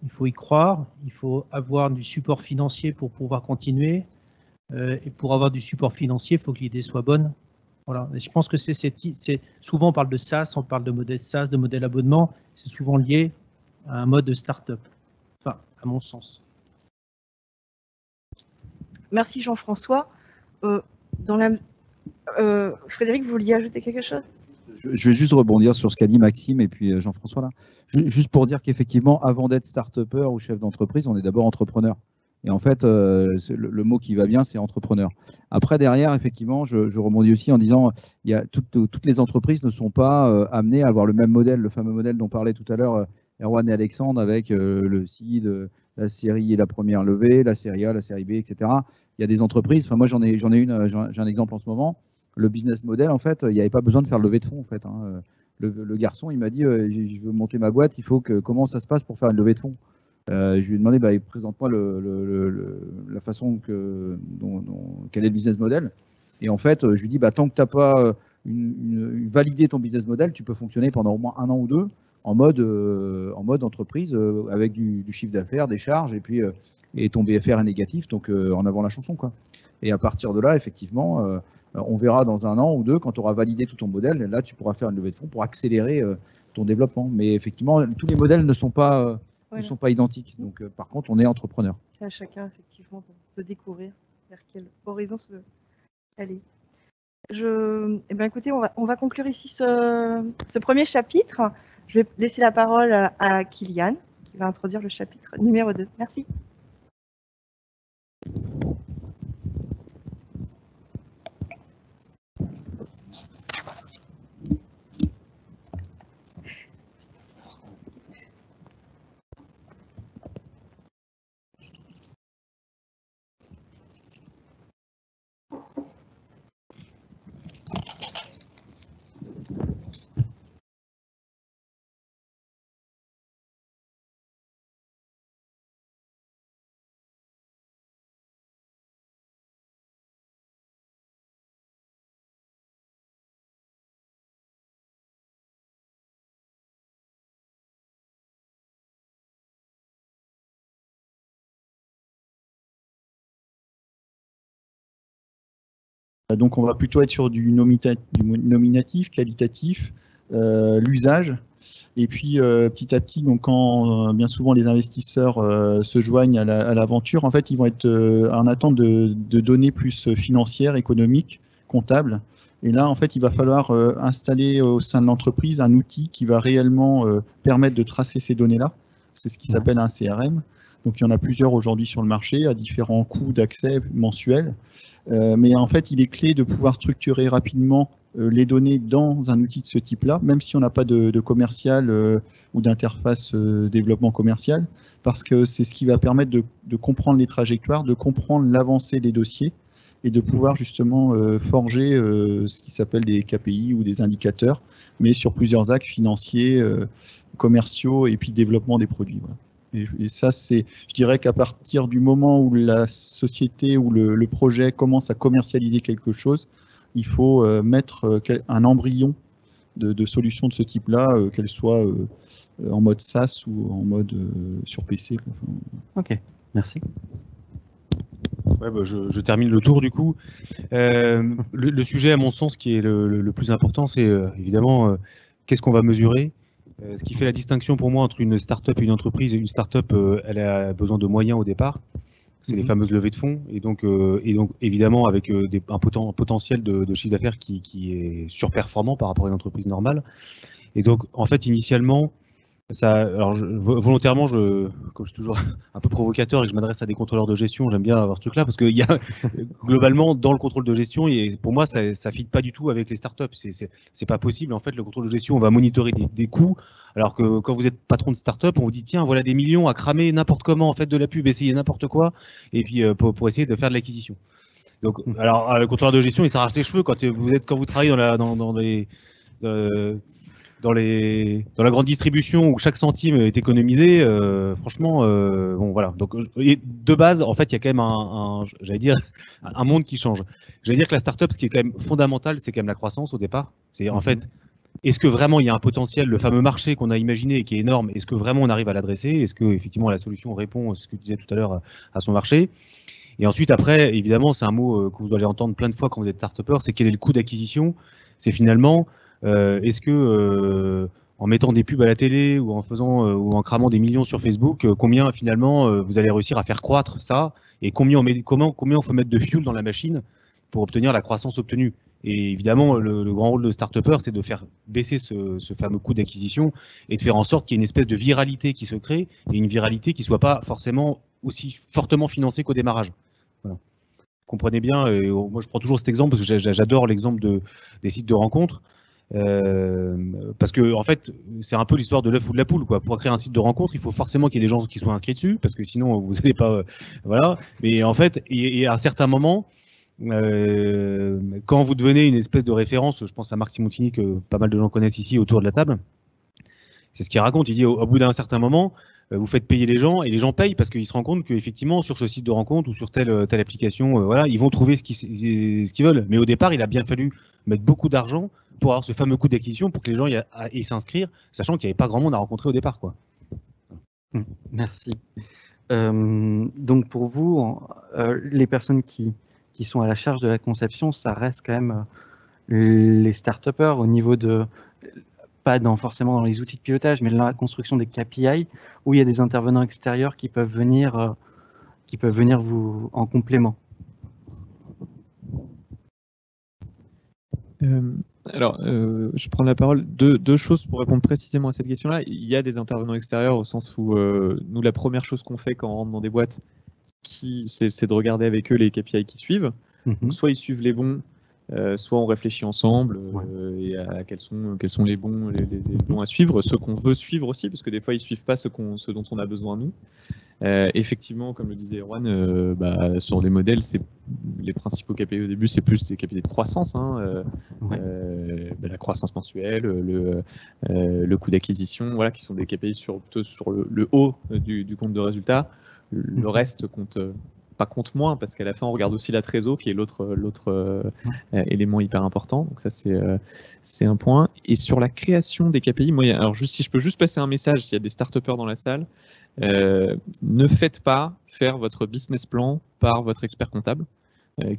il faut y croire, il faut avoir du support financier pour pouvoir continuer. Et pour avoir du support financier, il faut que l'idée soit bonne. Voilà. Et je pense que souvent on parle de SaaS, on parle de modèle SaaS, de modèle abonnement, c'est souvent lié à un mode de start-up, enfin, à mon sens. Merci Jean-François. Frédéric, vous vouliez ajouter quelque chose? Je vais juste rebondir sur ce qu'a dit Maxime et puis Jean-François là. Juste pour dire qu'effectivement, avant d'être start-upper ou chef d'entreprise, on est d'abord entrepreneur. Et en fait, le mot qui va bien, c'est entrepreneur. Après, derrière, effectivement, je rebondis aussi en disant il y a toutes les entreprises ne sont pas amenées à avoir le même modèle, le fameux modèle dont parlait tout à l'heure Erwan et Alexandre avec le seed, la série et la première levée, la série A, la série B, etc. Il y a des entreprises, enfin moi j'ai un exemple en ce moment. Le business model, en fait, il n'y avait pas besoin de faire lever de fonds, en fait. Hein. Le garçon, il m'a dit je veux monter ma boîte, comment ça se passe pour faire une levée de fonds? Je lui ai demandé, présente-moi la façon quel est le business model. Et en fait, je lui dis, tant que tu n'as pas validé ton business model, tu peux fonctionner pendant au moins 1 an ou 2 en mode entreprise avec du chiffre d'affaires, des charges, et ton BFR est négatif, donc en avant la chanson, quoi. Et à partir de là, effectivement, on verra dans 1 an ou 2, quand tu auras validé tout ton modèle, là, tu pourras faire une levée de fonds pour accélérer ton développement. Mais effectivement, tous les modèles ne sont pas identiques. Donc, par contre, on est entrepreneur. Chacun, effectivement, peut découvrir vers quel horizon aller. Écoutez, on va conclure ici ce premier chapitre. Je vais laisser la parole à Kylian, qui va introduire le chapitre numéro 2. Merci. Donc on va plutôt être sur du nominatif, qualitatif, l'usage, Et puis petit à petit, donc quand bien souvent les investisseurs se joignent à l'aventure, en fait, ils vont être en attente de données plus financières, économiques, comptables. Et là, en fait, il va falloir installer au sein de l'entreprise un outil qui va réellement permettre de tracer ces données-là. C'est ce qui s'appelle un CRM. Donc, il y en a plusieurs aujourd'hui sur le marché à différents coûts d'accès mensuels. Mais en fait, il est clé de pouvoir structurer rapidement les données dans un outil de ce type-là, même si on n'a pas de commercial ou d'interface développement commercial, parce que c'est ce qui va permettre de comprendre les trajectoires, de comprendre l'avancée des dossiers et de pouvoir justement forger ce qui s'appelle des KPI ou des indicateurs, mais sur plusieurs axes financiers, commerciaux et puis développement des produits. Voilà. Et ça, je dirais qu'à partir du moment où la société ou le projet commence à commercialiser quelque chose, il faut mettre un embryon de solutions de ce type-là, qu'elles soient en mode SaaS ou en mode sur PC. Ok, merci. Ouais, bah, je termine le tour du coup. Le sujet, à mon sens, qui est le plus important, c'est évidemment qu'est-ce qu'on va mesurer. Ce qui fait la distinction pour moi entre une start-up et une entreprise. Une start-up, elle a besoin de moyens au départ. C'est les fameuses levées de fonds. Et donc évidemment, avec un potentiel de chiffre d'affaires qui est surperformant par rapport à une entreprise normale. Et donc, en fait, initialement, alors volontairement, comme je suis toujours un peu provocateur et que je m'adresse à des contrôleurs de gestion, j'aime bien avoir ce truc-là parce qu'il y a globalement dans le contrôle de gestion, et pour moi ça fit pas du tout avec les startups. C'est pas possible. En fait, le contrôle de gestion, on va monitorer des coûts, alors que quand vous êtes patron de startup, on vous dit tiens, voilà des millions à cramer n'importe comment, en fait de la pub, essayez n'importe quoi, et puis pour essayer de faire de l'acquisition. Donc, alors le contrôleur de gestion, il s'arrache les cheveux quand vous travaillez dans la grande distribution où chaque centime est économisé, franchement, bon voilà. Donc de base, en fait, il y a quand même j'allais dire, un monde qui change. J'allais dire que la startup, ce qui est quand même fondamental, c'est quand même la croissance au départ. C'est en fait, est-ce que vraiment il y a un potentiel, le fameux marché qu'on a imaginé et qui est énorme, est-ce que vraiment on arrive à l'adresser? Est-ce que effectivement la solution répond, ce que tu disais tout à l'heure, à son marché? Et ensuite, après, évidemment, c'est un mot que vous allez entendre plein de fois quand vous êtes start-upper, c'est quel est le coût d'acquisition? C'est finalement est-ce que en mettant des pubs à la télé ou en faisant ou en cramant des millions sur Facebook, combien finalement vous allez réussir à faire croître ça, et combien il faut mettre de fuel dans la machine pour obtenir la croissance obtenue? Et évidemment, le grand rôle de start-upper, c'est de faire baisser ce fameux coût d'acquisition et de faire en sorte qu'il y ait une espèce de viralité qui se crée, et une viralité qui ne soit pas forcément aussi fortement financée qu'au démarrage. Voilà. Comprenez bien, et moi je prends toujours cet exemple parce que j'adore l'exemple des sites de rencontres. Parce que en fait, c'est un peu l'histoire de l'œuf ou de la poule, quoi. Pour créer un site de rencontre, il faut forcément qu'il y ait des gens qui soient inscrits dessus, parce que sinon vous n'allez pas, voilà. Mais en fait, et à un certain moment, quand vous devenez une espèce de référence, je pense à Marc Simontini que pas mal de gens connaissent ici autour de la table. C'est ce qu'il raconte. Il dit au bout d'un certain moment, vous faites payer les gens, et les gens payent parce qu'ils se rendent compte qu'effectivement sur ce site de rencontre ou sur telle application, voilà, ils vont trouver ce qu'ils veulent. Mais au départ, il a bien fallu mettre beaucoup d'argent pour avoir ce fameux coût d'acquisition, pour que les gens aient s'inscrire, sachant qu'il n'y avait pas grand monde à rencontrer au départ, quoi. Merci. Donc pour vous, les personnes qui sont à la charge de la conception, ça reste quand même les start-upers au niveau de, pas forcément dans les outils de pilotage, mais dans la construction des KPI, où il y a des intervenants extérieurs qui peuvent venir vous en complément. Alors, je prends la parole. Deux choses pour répondre précisément à cette question-là. Il y a des intervenants extérieurs au sens où nous, la première chose qu'on fait quand on rentre dans des boîtes, c'est de regarder avec eux les KPI qui suivent. Donc, soit ils suivent les bons, soit on réfléchit ensemble et à quels sont les bons à suivre, ceux qu'on veut suivre aussi, parce que des fois ils suivent pas ceux dont on a besoin nous. Effectivement, comme le disait Erwan, sur les modèles, les principaux KPI au début, c'est plus des KPI de croissance, la croissance mensuelle, le coût d'acquisition, voilà, qui sont des KPI plutôt sur le haut du compte de résultat. Le reste compte moins, parce qu'à la fin on regarde aussi la trésor, qui est l'autre élément hyper important. Donc ça c'est un point. Et sur la création des KPI, moi, alors si je peux juste passer un message, s'il y a des start-upers dans la salle, ne faites pas faire votre business plan par votre expert comptable,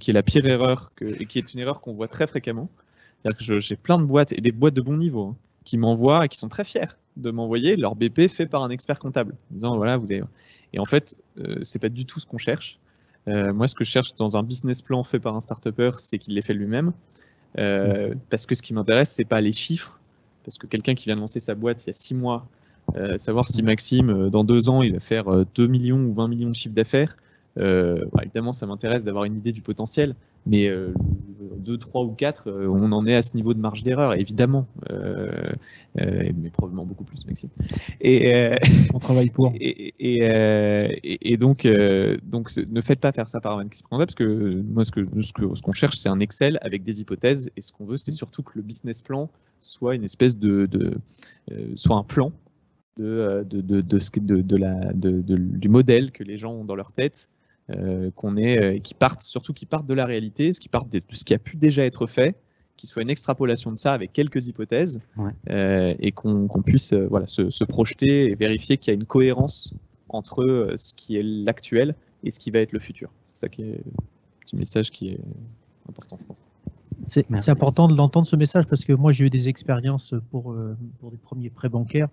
qui est la pire erreur et qui est une erreur qu'on voit très fréquemment. C'est-à-dire que j'ai plein de boîtes, et des boîtes de bon niveau, qui m'envoient et qui sont très fiers de m'envoyer leur BP fait par un expert comptable, en disant voilà, vous avez... Et en fait, c'est pas du tout ce qu'on cherche. Moi, ce que je cherche dans un business plan fait par un start-upper, c'est qu'il l'ait fait lui-même. Parce que ce qui m'intéresse, c'est pas les chiffres. Parce que quelqu'un qui vient de lancer sa boîte il y a 6 mois, savoir si Maxime, dans 2 ans, il va faire 2 millions ou 20 millions de chiffre d'affaires, évidemment, ça m'intéresse d'avoir une idée du potentiel, mais 2, 3 ou 4, on en est à ce niveau de marge d'erreur, évidemment, mais probablement beaucoup plus, Maxime. On travaille pour. Et donc, ne faites pas faire ça par un expert comptable, parce que moi, ce qu'on cherche, c'est un Excel avec des hypothèses, et ce qu'on veut, c'est surtout que le business plan soit une espèce soit un plan du modèle que les gens ont dans leur tête, qui partent de la réalité, qui partent de ce qui a pu déjà être fait, qui soit une extrapolation de ça avec quelques hypothèses, et qu'on puisse se projeter et vérifier qu'il y a une cohérence entre ce qui est l'actuel et ce qui va être le futur. C'est ça qui est un petit message qui est important, je pense. C'est important de l'entendre, ce message, parce que moi j'ai eu des expériences pour des premiers prêts bancaires,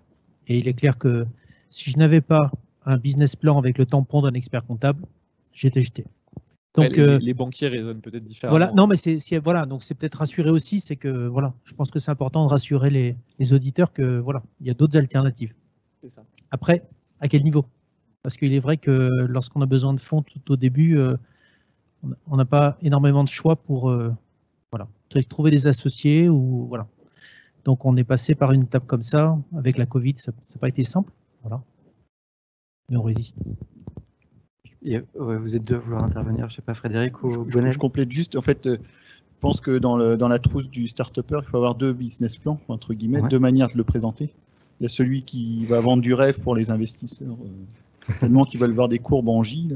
et il est clair que si je n'avais pas un business plan avec le tampon d'un expert comptable, j'étais jeté. Donc, les banquiers raisonnent peut-être différemment. Voilà, non, mais donc c'est peut-être rassurer aussi, c'est que voilà, je pense que c'est important de rassurer les auditeurs que voilà, il y a d'autres alternatives. C'est ça. Après, à quel niveau? Parce qu'il est vrai que lorsqu'on a besoin de fonds tout au début, on n'a pas énormément de choix pour trouver des associés ou voilà. Donc on est passé par une étape comme ça. Avec la Covid, ça n'a pas été simple, voilà. Mais on résiste. Vous êtes deux à vouloir intervenir, je ne sais pas, Frédéric ou Gonel. Je complète juste, en fait, je pense que dans la trousse du start-upper, il faut avoir 2 business plans, entre guillemets, 2 manières de le présenter. Il y a celui qui va vendre du rêve pour les investisseurs, certainement qui veulent voir des courbes en J.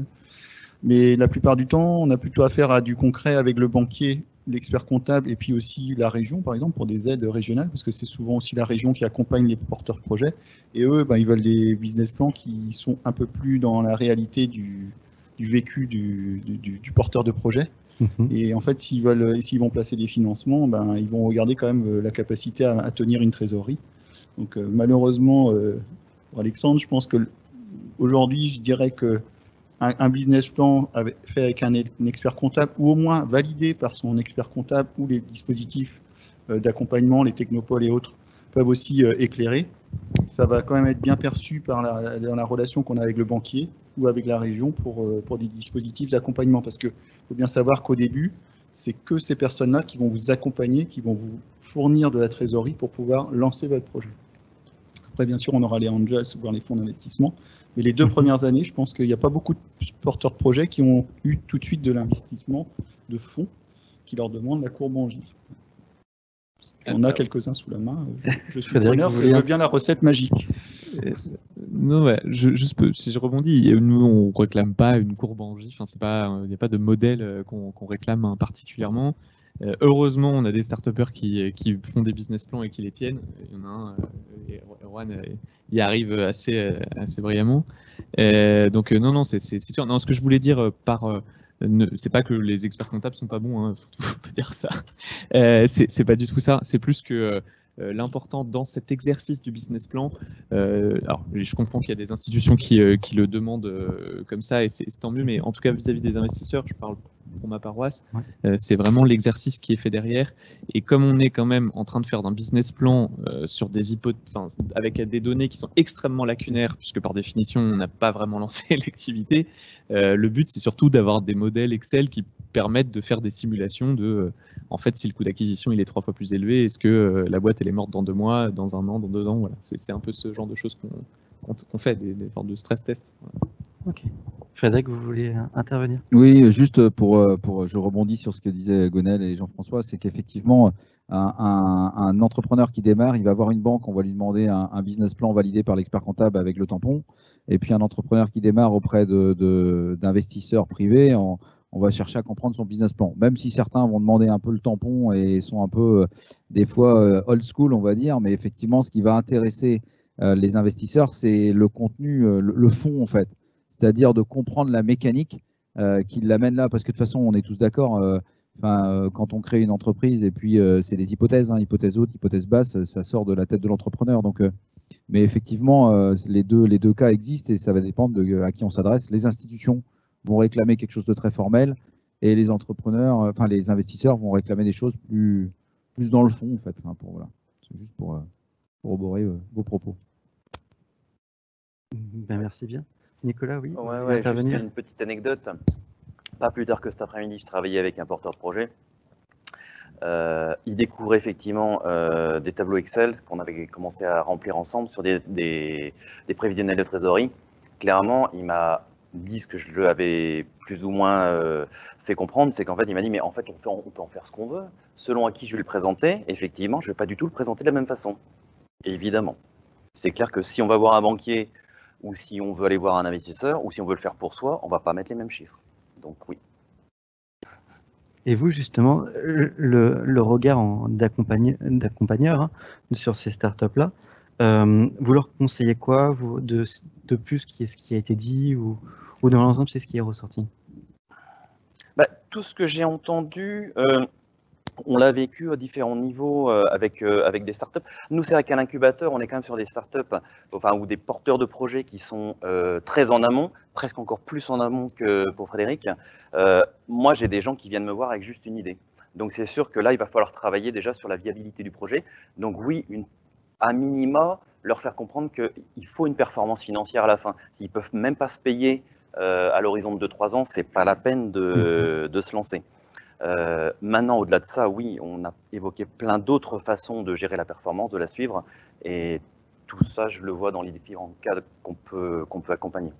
Mais la plupart du temps, on a plutôt affaire à du concret avec le banquier, l'expert comptable et puis aussi la région, par exemple, pour des aides régionales, parce que c'est souvent aussi la région qui accompagne les porteurs de projets. Et eux, ils veulent des business plans qui sont un peu plus dans la réalité du vécu du porteur de projet. Et en fait, s'ils vont placer des financements, ils vont regarder quand même la capacité à tenir une trésorerie. Donc malheureusement, pour Alexandre, je pense que aujourd'hui, je dirais que un business plan fait avec un expert comptable, ou au moins validé par son expert comptable, ou les dispositifs d'accompagnement, les technopoles et autres, peuvent aussi éclairer. Ça va quand même être bien perçu dans la relation qu'on a avec le banquier ou avec la région pour des dispositifs d'accompagnement. Parce qu'il faut bien savoir qu'au début, c'est que ces personnes-là qui vont vous accompagner, qui vont vous fournir de la trésorerie pour pouvoir lancer votre projet. Après, bien sûr, on aura les angels, voire les fonds d'investissement. Mais les 2 premières années, je pense qu'il n'y a pas beaucoup de porteurs de projets qui ont eu tout de suite de l'investissement de fonds qui leur demandent la courbe en J. On a quelques-uns sous la main. Je suis preneur, je veux bien la recette magique. Non, si je rebondis, nous on ne réclame pas une courbe en J, il n'y a pas de modèle qu'on réclame particulièrement. Heureusement, on a des start-upers qui font des business plans et qui les tiennent. Il y en a un, Erwan, y arrive assez brillamment. Donc non, c'est sûr. Non, ce que je voulais dire c'est pas que les experts comptables sont pas bons, hein, faut pas dire ça. C'est pas du tout ça. C'est plus que l'important dans cet exercice du business plan. Alors, je comprends qu'il y a des institutions qui le demandent comme ça, et c'est tant mieux. Mais en tout cas, vis-à-vis des investisseurs, je parle pour ma paroisse, c'est vraiment l'exercice qui est fait derrière. Et comme on est quand même en train de faire d'un business plan sur des avec des données qui sont extrêmement lacunaires, puisque par définition, on n'a pas vraiment lancé l'activité, le but, c'est surtout d'avoir des modèles Excel qui permettent de faire des simulations de, en fait, si le coût d'acquisition il est 3 fois plus élevé, est-ce que la boîte elle est morte dans 2 mois, dans 1 an, dans 2 ans, voilà. C'est un peu ce genre de choses qu'on fait, des sortes de stress tests. Voilà. Ok. Frédéric, vous voulez intervenir? Oui, juste je rebondis sur ce que disaient Gonel et Jean-François, c'est qu'effectivement, un entrepreneur qui démarre, il va voir une banque, on va lui demander un business plan validé par l'expert comptable avec le tampon, et puis un entrepreneur qui démarre auprès d'investisseurs privés, on va chercher à comprendre son business plan. Même si certains vont demander un peu le tampon et sont un peu, des fois, old school, on va dire, mais effectivement, ce qui va intéresser les investisseurs, c'est le contenu, le fond, en fait. C'est-à-dire de comprendre la mécanique qui l'amène là, parce que de toute façon, on est tous d'accord, Enfin, quand on crée une entreprise, et puis c'est des hypothèses, hein, hypothèse haute, hypothèse basse, ça sort de la tête de l'entrepreneur. Donc, mais effectivement, les deux cas existent et ça va dépendre à qui on s'adresse. Les institutions vont réclamer quelque chose de très formel et les entrepreneurs, enfin les investisseurs vont réclamer des choses plus dans le fond, en fait. Enfin, voilà. C'est juste pour corroborer vos propos. Ben, merci bien. Nicolas, oui. Ouais, juste une petite anecdote. Pas plus tard que cet après-midi, je travaillais avec un porteur de projet. Il découvrait effectivement des tableaux Excel qu'on avait commencé à remplir ensemble sur des prévisionnels de trésorerie. Clairement, il m'a dit ce que je lui avais plus ou moins fait comprendre, c'est qu'en fait, il m'a dit, mais en fait, on peut en faire ce qu'on veut. Selon à qui je vais le présenter, effectivement, je ne vais pas du tout le présenter de la même façon. Évidemment. C'est clair que si on va voir un banquier ou si on veut aller voir un investisseur ou si on veut le faire pour soi, on ne va pas mettre les mêmes chiffres. Donc oui. Et vous, justement, le regard d'accompagneur hein, sur ces startups-là, vous leur conseillez quoi de plus ce qui a été dit ou dans l'ensemble, c'est ce qui est ressorti? Tout ce que j'ai entendu, on l'a vécu à différents niveaux avec des startups. Nous, c'est vrai qu'à l'incubateur, on est quand même sur des startups ou des porteurs de projets qui sont très en amont, presque encore plus en amont que pour Frédéric. Moi, j'ai des gens qui viennent me voir avec juste une idée. Donc, c'est sûr que là, il va falloir travailler déjà sur la viabilité du projet. Donc, oui, à minima, leur faire comprendre qu'il faut une performance financière à la fin. S'ils ne peuvent même pas se payer à l'horizon de 2-3 ans, ce n'est pas la peine de se lancer. Maintenant, au-delà de ça, oui, on a évoqué plein d'autres façons de gérer la performance, de la suivre, et tout ça, je le vois dans les différents cas qu'on peut accompagner.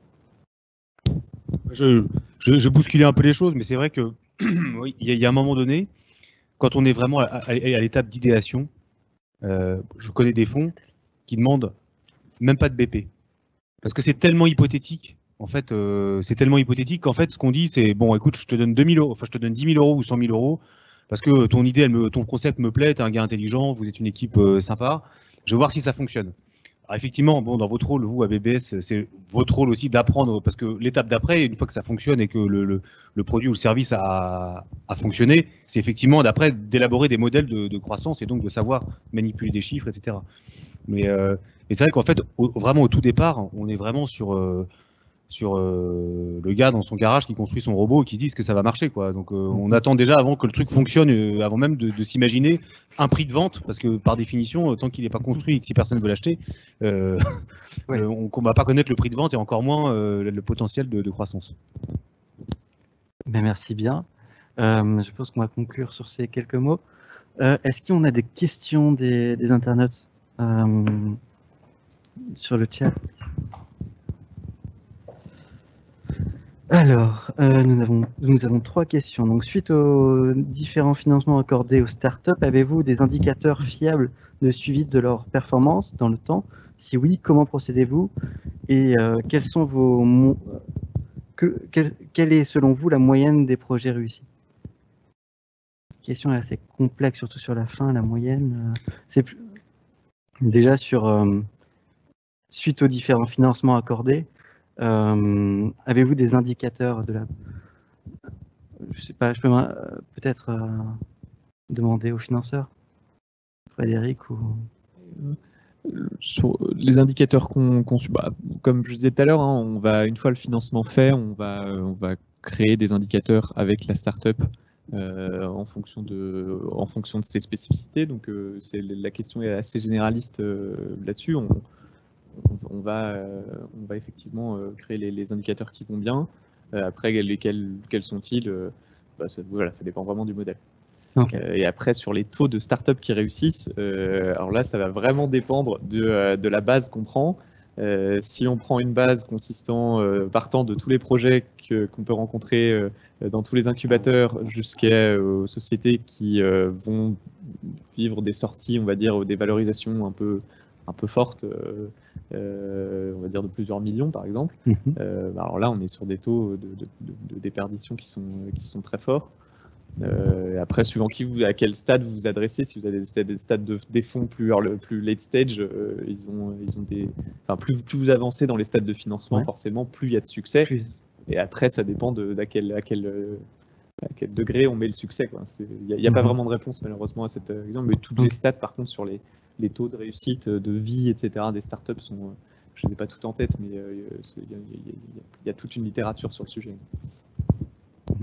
Je bousculais un peu les choses, mais c'est vrai que oui, il y a un moment donné, quand on est vraiment à l'étape d'idéation, je connais des fonds qui demandent même pas de BP, parce que c'est tellement hypothétique. En fait, c'est tellement hypothétique qu'en fait, ce qu'on dit, c'est bon, écoute, je te donne 2000 euros, enfin, je te donne 10 000 euros ou 100 000 euros parce que ton idée, ton concept me plaît, tu es un gars intelligent, vous êtes une équipe sympa, je vais voir si ça fonctionne. Alors, effectivement, bon, dans votre rôle, vous, à BBS, c'est votre rôle aussi d'apprendre parce que l'étape d'après, une fois que ça fonctionne et que le produit ou le service a fonctionné, c'est effectivement d'après d'élaborer des modèles de croissance et donc de savoir manipuler des chiffres, etc. Mais c'est vrai qu'en fait, vraiment au tout départ, on est vraiment sur le gars dans son garage qui construit son robot et qui se dit que ça va marcher, quoi. Donc on attend déjà avant que le truc fonctionne, avant même de s'imaginer un prix de vente, parce que par définition, tant qu'il n'est pas construit et que si personne ne veut l'acheter, on ne va pas connaître le prix de vente et encore moins le potentiel de croissance. Ben, merci bien. Je pense qu'on va conclure sur ces quelques mots. Est-ce qu'on a des questions des internautes sur le chat? Alors, nous avons 3 questions. Donc, suite aux différents financements accordés aux startups, avez-vous des indicateurs fiables de suivi de leur performance dans le temps? Si oui, comment procédez-vous? Et quels sont quelle est selon vous la moyenne des projets réussis? Cette question est assez complexe, surtout sur la fin, la moyenne. Déjà suite aux différents financements accordés. Avez-vous des indicateurs de la... Je sais pas, je peux peut-être demander aux financeurs, Frédéric ou... Sur les indicateurs qu'on suit, comme je disais tout à l'heure, hein, on va, une fois le financement fait, on va créer des indicateurs avec la startup en fonction de ses spécificités. Donc la question est assez généraliste là-dessus. On va effectivement créer les indicateurs qui vont bien. Après, quels sont-ils? Ça dépend vraiment du modèle. Okay. Et après, sur les taux de start-up qui réussissent, alors là, ça va vraiment dépendre de la base qu'on prend. Si on prend une base partant de tous les projets qu'on peut rencontrer dans tous les incubateurs jusqu'aux sociétés qui vont vivre des sorties, on va dire, des valorisations un peu fortes, on va dire de plusieurs millions par exemple. Alors là, on est sur des taux de déperdition qui sont très forts. Après, suivant à quel stade vous vous adressez, si vous avez des stades des fonds plus late stage, ils ont des, plus vous avancez dans les stades de financement, forcément, plus il y a de succès. Et après, ça dépend à quel à quel degré on met le succès, quoi. Il n'y a pas vraiment de réponse malheureusement à cette question, mais toutes les stats par contre sur les taux de réussite, de vie, etc. des startups sont, je ne les ai pas toutes en tête, mais il y a toute une littérature sur le sujet.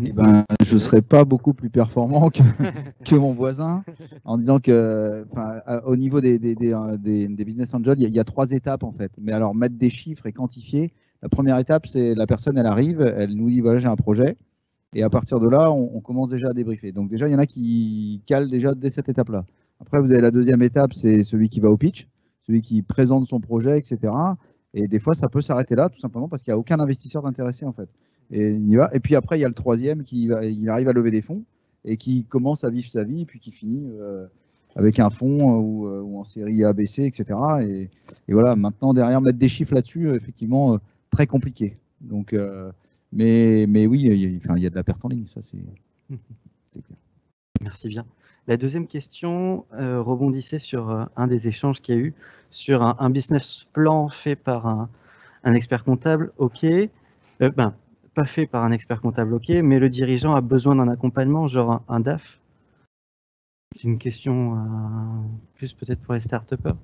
Eh ben, je ne serais pas beaucoup plus performant que mon voisin en disant que, au niveau des business angels, il y a 3 étapes en fait. Mais alors, mettre des chiffres et quantifier, la première étape, c'est la personne, elle arrive, elle nous dit voilà, j'ai un projet. Et à partir de là, on commence déjà à débriefer. Donc déjà, il y en a qui calent déjà dès cette étape-là. Après, vous avez la deuxième étape, c'est celui qui va au pitch, celui qui présente son projet, etc. Et des fois, ça peut s'arrêter là, tout simplement parce qu'il n'y a aucun investisseur d'intéressé en fait. Et il y va. Et puis après, il y a le troisième il arrive à lever des fonds et qui commence à vivre sa vie, et puis qui finit avec un fonds ou en série ABC, etc. Et voilà, maintenant, derrière, mettre des chiffres là-dessus, effectivement, très compliqué. Donc, mais oui, il y a de la perte en ligne, ça c'est clair. Merci bien. La deuxième question rebondissait sur un des échanges qu'il y a eu sur un business plan fait par un expert comptable, ok. Pas fait par un expert comptable, ok, mais le dirigeant a besoin d'un accompagnement, genre un DAF. C'est une question plus peut-être pour les start-upers.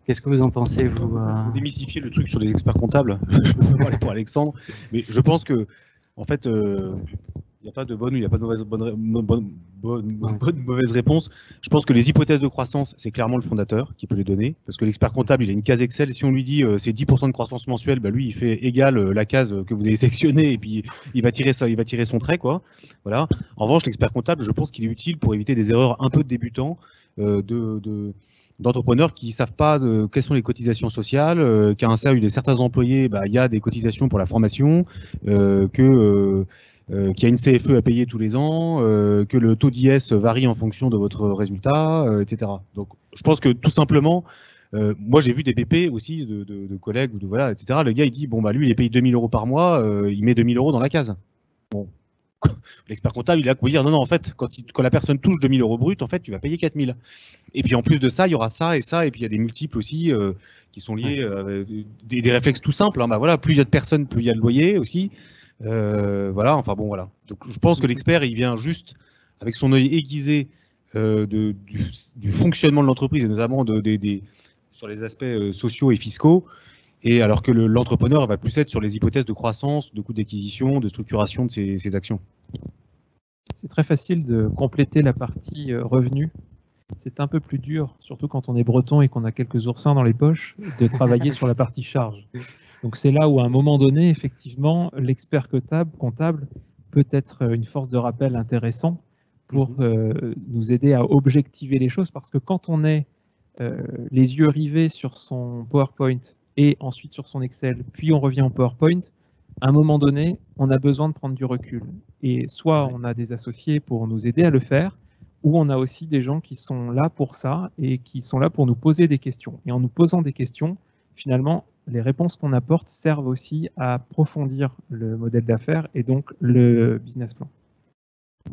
Qu'est-ce que vous en pensez, vous Pour démystifier le truc sur les experts comptables, je peux parler pour Alexandre, mais je pense que, en fait, il n'y a pas de bonne ou il n'y a pas de mauvaise réponse. Je pense que les hypothèses de croissance, c'est clairement le fondateur qui peut les donner, parce que l'expert comptable, il a une case Excel. Si on lui dit c'est 10% de croissance mensuelle, bah, lui, il fait égal la case que vous avez sélectionnée, et puis il va tirer son trait, quoi. Voilà. En revanche, l'expert comptable, je pense qu'il est utile pour éviter des erreurs un peu de débutants, d'entrepreneurs qui ne savent pas quelles sont les cotisations sociales, qu'à un seuil de certains employés, bah, il y a des cotisations pour la formation, qu'il y a une CFE à payer tous les ans, que le taux d'IS varie en fonction de votre résultat, etc. Donc, je pense que tout simplement, moi j'ai vu des BP aussi de collègues, ou voilà, etc. Le gars il dit bon bah lui il est payé 2000 € par mois, il met 2000 € dans la case. Bon, l'expert comptable il a qu'à dire non en fait quand la personne touche 2000 € brut, en fait tu vas payer 4000. Et puis en plus de ça il y aura ça et ça, et puis il y a des multiples aussi qui sont liés des réflexes tout simples. Hein, bah voilà, plus il y a de personnes, plus il y a de loyer aussi. Voilà, enfin bon, voilà. Donc je pense que l'expert, il vient juste avec son œil aiguisé du fonctionnement de l'entreprise, et notamment sur les aspects sociaux et fiscaux, et alors que l'entrepreneur va plus être sur les hypothèses de croissance, de coûts d'acquisition, de structuration de ses actions. C'est très facile de compléter la partie revenus. C'est un peu plus dur, surtout quand on est breton et qu'on a quelques oursins dans les poches, de travailler sur la partie charge. Donc c'est là où à un moment donné, effectivement, l'expert comptable peut être une force de rappel intéressant pour nous aider à objectiver les choses, parce que quand on est les yeux rivés sur son PowerPoint et ensuite sur son Excel, puis on revient au PowerPoint, à un moment donné, on a besoin de prendre du recul. Et soit on a des associés pour nous aider à le faire, ou on a aussi des gens qui sont là pour ça et qui sont là pour nous poser des questions. Et en nous posant des questions, finalement, les réponses qu'on apporte servent aussi à approfondir le modèle d'affaires et donc le business plan.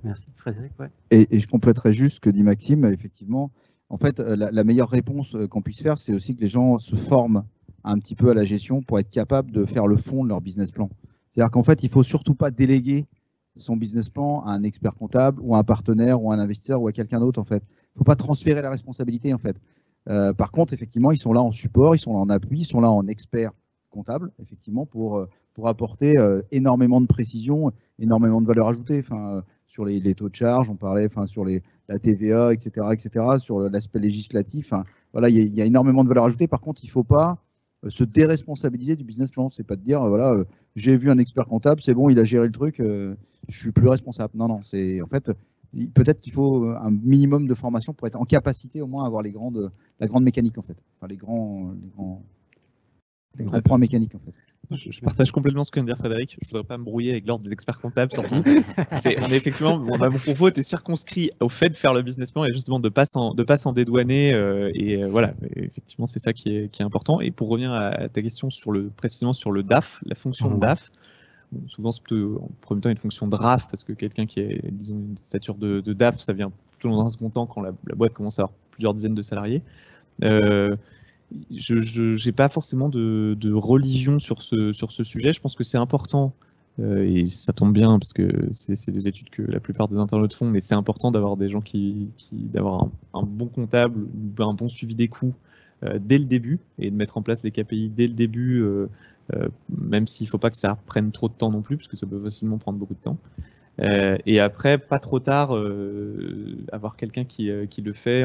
Merci Frédéric. Ouais. Et je compléterai juste ce que dit Maxime, effectivement. En fait, la meilleure réponse qu'on puisse faire, c'est aussi que les gens se forment un petit peu à la gestion pour être capables de faire le fond de leur business plan. C'est-à-dire qu'en fait, il ne faut surtout pas déléguer son business plan à un expert comptable ou à un partenaire ou à un investisseur ou à quelqu'un d'autre. En fait, il ne faut pas transférer la responsabilité. En fait. Par contre, effectivement, ils sont là en support, ils sont là en appui, ils sont là en experts comptables, effectivement, pour apporter énormément de précision, énormément de valeur ajoutée. Enfin, sur les taux de charge, on parlait, enfin, sur la TVA, etc., sur l'aspect législatif. Enfin, voilà, il y a énormément de valeur ajoutée. Par contre, il ne faut pas se déresponsabiliser du business plan. C'est pas de dire, voilà, j'ai vu un expert comptable, c'est bon, il a géré le truc, je suis plus responsable. Non, c'est en fait, peut-être qu'il faut un minimum de formation pour être en capacité au moins à avoir la grande mécanique en fait, enfin les grands points mécaniques en fait. Je partage complètement ce que vient de dire Frédéric. Je ne voudrais pas me brouiller avec l'ordre des experts comptables surtout. On est effectivement, mon propos était circonscrit au fait de faire le business plan et justement de pas s'en dédouaner. Voilà, effectivement, c'est ça qui est important. Et pour revenir à ta question précisément sur le DAF, la fonction de DAF, souvent c'est plutôt en premier temps une fonction de RAF, parce que quelqu'un qui est, disons, une stature de DAF, ça vient plutôt dans un second temps quand la boîte commence à avoir plusieurs dizaines de salariés. Je n'ai pas forcément de religion sur ce sujet. Je pense que c'est important Et ça tombe bien parce que c'est des études que la plupart des internautes font, mais c'est important d'avoir des gens d'avoir un bon comptable, un bon suivi des coûts dès le début et de mettre en place les KPI dès le début, même s'il ne faut pas que ça prenne trop de temps non plus, parce que ça peut facilement prendre beaucoup de temps. Et après, pas trop tard, avoir quelqu'un qui le fait.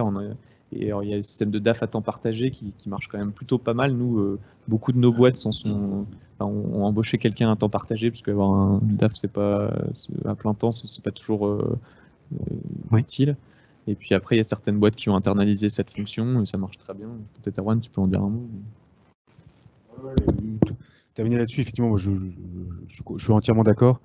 Et alors, il y a le système de DAF à temps partagé qui marche quand même plutôt pas mal. Nous, beaucoup de nos boîtes ont embauché quelqu'un à temps partagé, parce qu'avoir un DAF à plein temps, c'est pas toujours utile. Et puis après, il y a certaines boîtes qui ont internalisé cette fonction et ça marche très bien. Peut-être Erwan, tu peux en dire un mot. Terminer là-dessus, effectivement, moi, je suis entièrement d'accord.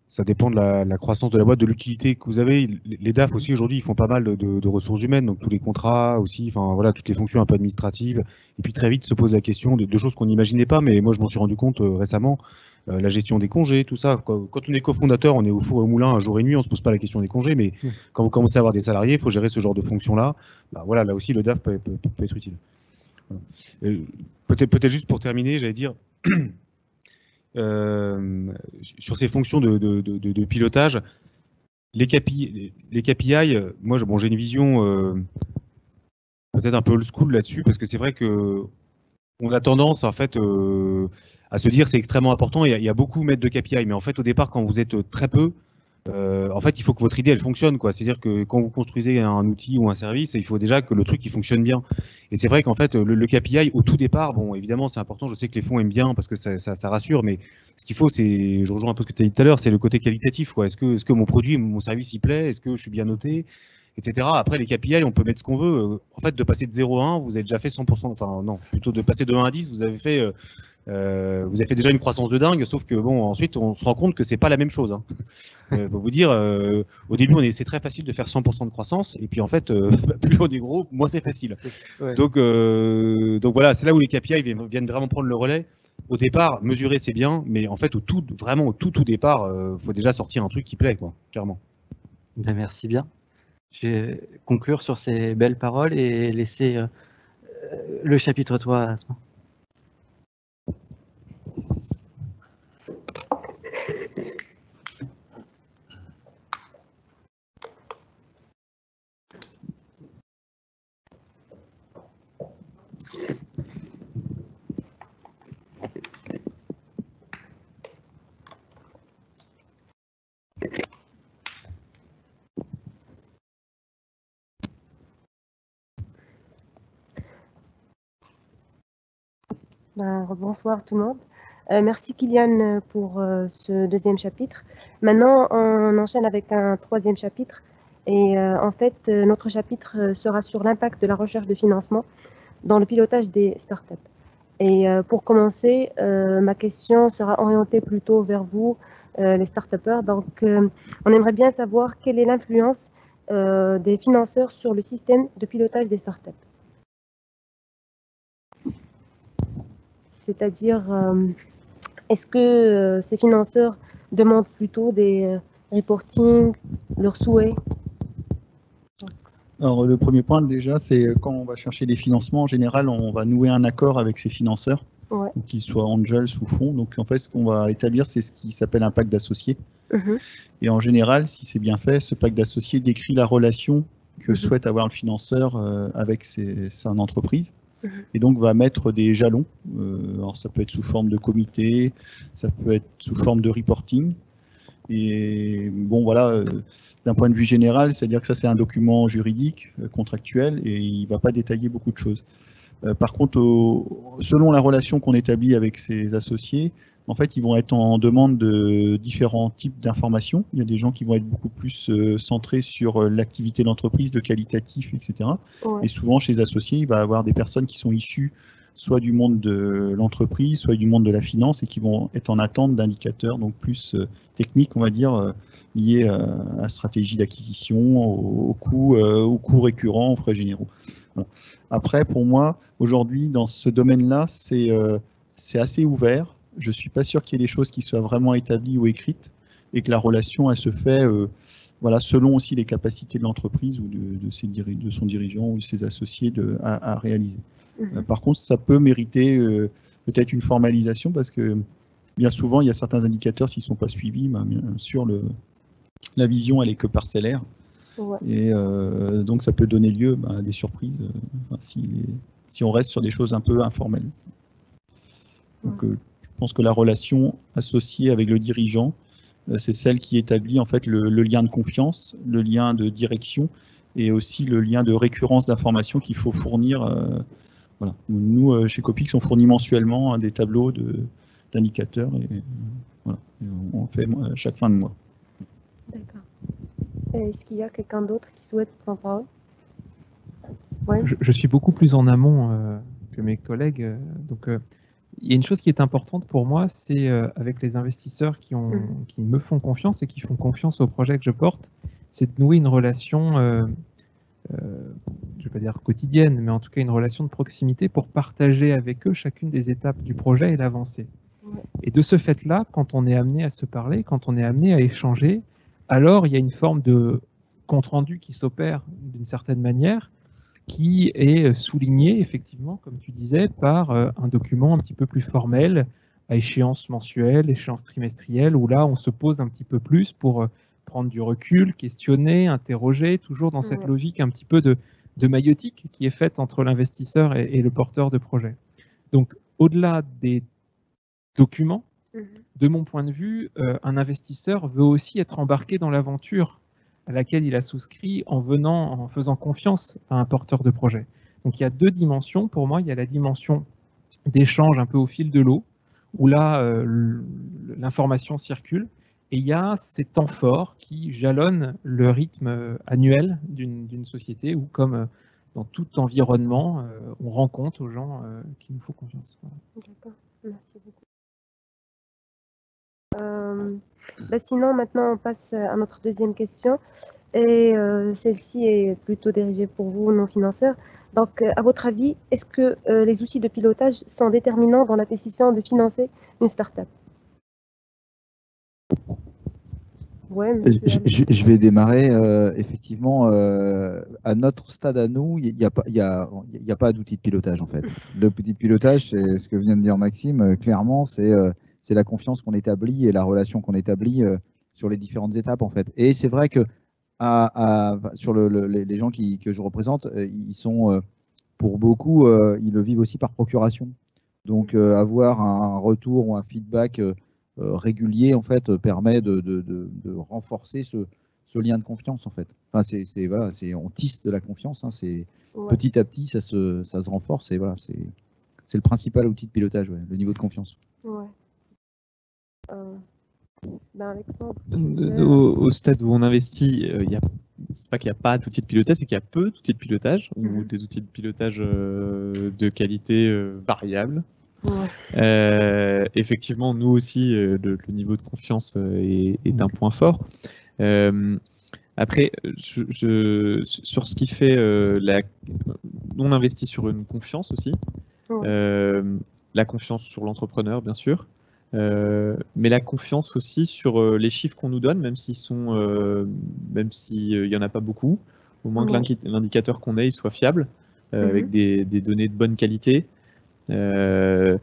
Ça dépend de la croissance de la boîte, de l'utilité que vous avez. Les DAF aussi, aujourd'hui, ils font pas mal de ressources humaines, donc tous les contrats aussi, enfin voilà, toutes les fonctions un peu administratives. Et puis très vite se pose la question de choses qu'on n'imaginait pas, mais moi je m'en suis rendu compte récemment. La gestion des congés, tout ça. Quand on est cofondateur, on est au four et au moulin un jour et nuit, on se pose pas la question des congés, mais quand vous commencez à avoir des salariés, il faut gérer ce genre de fonction-là. Bah, voilà, là aussi, le DAF peut être utile. Voilà. Peut-être juste pour terminer, j'allais dire... sur ces fonctions de pilotage, les KPI, moi j'ai une vision peut-être un peu old school là-dessus, parce que c'est vrai que on a tendance en fait à se dire c'est extrêmement important, il y a beaucoup de KPI, mais en fait au départ quand vous êtes très peu, en fait, il faut que votre idée elle fonctionne, quoi. C'est-à-dire que quand vous construisez un outil ou un service, il faut déjà que le truc il fonctionne bien. Et c'est vrai qu'en fait, le KPI au tout départ, bon, évidemment, c'est important. Je sais que les fonds aiment bien parce que ça rassure, mais ce qu'il faut, c'est, je rejoins un peu ce que tu as dit tout à l'heure, c'est le côté qualitatif, quoi. Est-ce que mon produit, mon service, il plaît? Est-ce que je suis bien noté, etc. Après, les KPI, on peut mettre ce qu'on veut. En fait, de passer de 0 à 1, vous avez déjà fait 100%. Enfin, non, plutôt de passer de 1 à 10, vous avez fait déjà une croissance de dingue, sauf que bon, ensuite on se rend compte que c'est pas la même chose. Hein. Pour vous dire, au début c'est très facile de faire 100% de croissance, et puis en fait, plus on est gros, moins c'est facile. Ouais. Donc voilà, c'est là où les KPI viennent vraiment prendre le relais. Au départ, mesurer c'est bien, mais en fait au tout départ, faut déjà sortir un truc qui plaît, quoi, clairement. Ben, merci bien. Je vais conclure sur ces belles paroles et laisser le chapitre 3 à Asma. Bonsoir tout le monde. Merci Kylian pour ce deuxième chapitre. Maintenant, on enchaîne avec un troisième chapitre. Et en fait, notre chapitre sera sur l'impact de la recherche de financement dans le pilotage des startups. Et pour commencer, ma question sera orientée plutôt vers vous, les start-upers. Donc, on aimerait bien savoir quelle est l'influence des financeurs sur le système de pilotage des startups. C'est-à-dire, est-ce que ces financeurs demandent plutôt des reporting, leurs souhaits? Alors, le premier point, déjà, c'est quand on va chercher des financements, en général, on va nouer un accord avec ces financeurs, ouais, qu'ils soient angels ou fonds. Donc, en fait, ce qu'on va établir, c'est ce qui s'appelle un pacte d'associés. Et en général, si c'est bien fait, ce pacte d'associés décrit la relation que souhaite avoir le financeur avec son entreprise. Et donc va mettre des jalons, alors ça peut être sous forme de comité, ça peut être sous forme de reporting, et bon voilà, d'un point de vue général, c'est-à-dire que ça c'est un document juridique, contractuel, et il ne va pas détailler beaucoup de choses. Par contre, selon la relation qu'on établit avec ses associés, en fait, ils vont être en demande de différents types d'informations. Il y a des gens qui vont être beaucoup plus centrés sur l'activité de l'entreprise, le qualitatif, etc. Ouais. Et souvent, chez les associés, il va y avoir des personnes qui sont issues soit du monde de l'entreprise, soit du monde de la finance, et qui vont être en attente d'indicateurs donc plus techniques, on va dire, liés à la stratégie d'acquisition, aux coûts récurrents, aux frais généraux. Voilà. Après, pour moi, aujourd'hui, dans ce domaine-là, c'est assez ouvert. Je ne suis pas sûr qu'il y ait des choses qui soient vraiment établies ou écrites, et que la relation, elle se fait voilà, selon aussi les capacités de l'entreprise ou de son dirigeant ou de ses associés à réaliser. Par contre, ça peut mériter peut-être une formalisation, parce que bien souvent, il y a certains indicateurs, s'ils ne sont pas suivis, bien sûr, la vision, elle est que parcellaire. Ouais. Et donc, ça peut donner lieu à des surprises si on reste sur des choses un peu informelles. Donc, je pense que la relation associée avec le dirigeant, c'est celle qui établit en fait le lien de confiance, le lien de direction et aussi le lien de récurrence d'informations qu'il faut fournir. Voilà. Nous, chez Copix, on fournit mensuellement des tableaux d'indicateurs et voilà. Et on fait à chaque fin de mois. D'accord. Est-ce qu'il y a quelqu'un d'autre qui souhaite prendre parole? Ouais. Je suis beaucoup plus en amont que mes collègues. Donc, il y a une chose qui est importante pour moi, c'est avec les investisseurs qui me font confiance et qui font confiance au projet que je porte, c'est de nouer une relation, je ne vais pas dire quotidienne, mais en tout cas une relation de proximité pour partager avec eux chacune des étapes du projet et l'avancée. Ouais. Et de ce fait-là, quand on est amené à se parler, quand on est amené à échanger, alors il y a une forme de compte-rendu qui s'opère d'une certaine manière, qui est souligné, effectivement, comme tu disais, par un document un petit peu plus formel, à échéance mensuelle, échéance trimestrielle, où là, on se pose un petit peu plus pour prendre du recul, questionner, interroger, toujours dans cette logique un petit peu de maïeutique qui est faite entre l'investisseur et le porteur de projet. Donc, au-delà des documents, de mon point de vue, un investisseur veut aussi être embarqué dans l'aventure à laquelle il a souscrit en faisant confiance à un porteur de projet. Donc il y a deux dimensions pour moi. Il y a la dimension d'échange un peu au fil de l'eau, où là, l'information circule, et il y a ces temps forts qui jalonnent le rythme annuel d'une société, où comme dans tout environnement, on rend compte aux gens qui nous font confiance. D'accord, merci beaucoup. Sinon, maintenant, on passe à notre deuxième question. Et celle-ci est plutôt dirigée pour vous, non-financeurs. Donc, à votre avis, est-ce que les outils de pilotage sont déterminants dans la décision de financer une start-up? Ouais, je vais démarrer. Effectivement, à notre stade à nous, il n'y a pas d'outil de pilotage en fait. L'outil de pilotage, c'est ce que vient de dire Maxime, clairement, c'est la confiance qu'on établit et la relation qu'on établit sur les différentes étapes en fait. Et c'est vrai que sur les gens que je représente, ils sont pour beaucoup, ils le vivent aussi par procuration. Donc avoir un retour ou un feedback régulier en fait permet de renforcer ce lien de confiance en fait. Enfin, voilà, on tisse de la confiance. Hein, petit à petit ça se renforce et voilà, c'est le principal outil de pilotage, le niveau de confiance. Ouais. Au stade où on investit, c'est pas qu'il n'y a pas d'outils de pilotage, c'est qu'il y a peu d'outils de pilotage ou des outils de pilotage de qualité variable. Ouais. Effectivement, nous aussi, le niveau de confiance est un point fort. Après, sur ce qui fait on investit sur une confiance aussi, la confiance sur l'entrepreneur, bien sûr. Mais la confiance aussi sur les chiffres qu'on nous donne, même s'il y en a pas beaucoup, au moins que l'indicateur qu'on ait il soit fiable, avec des données de bonne qualité, et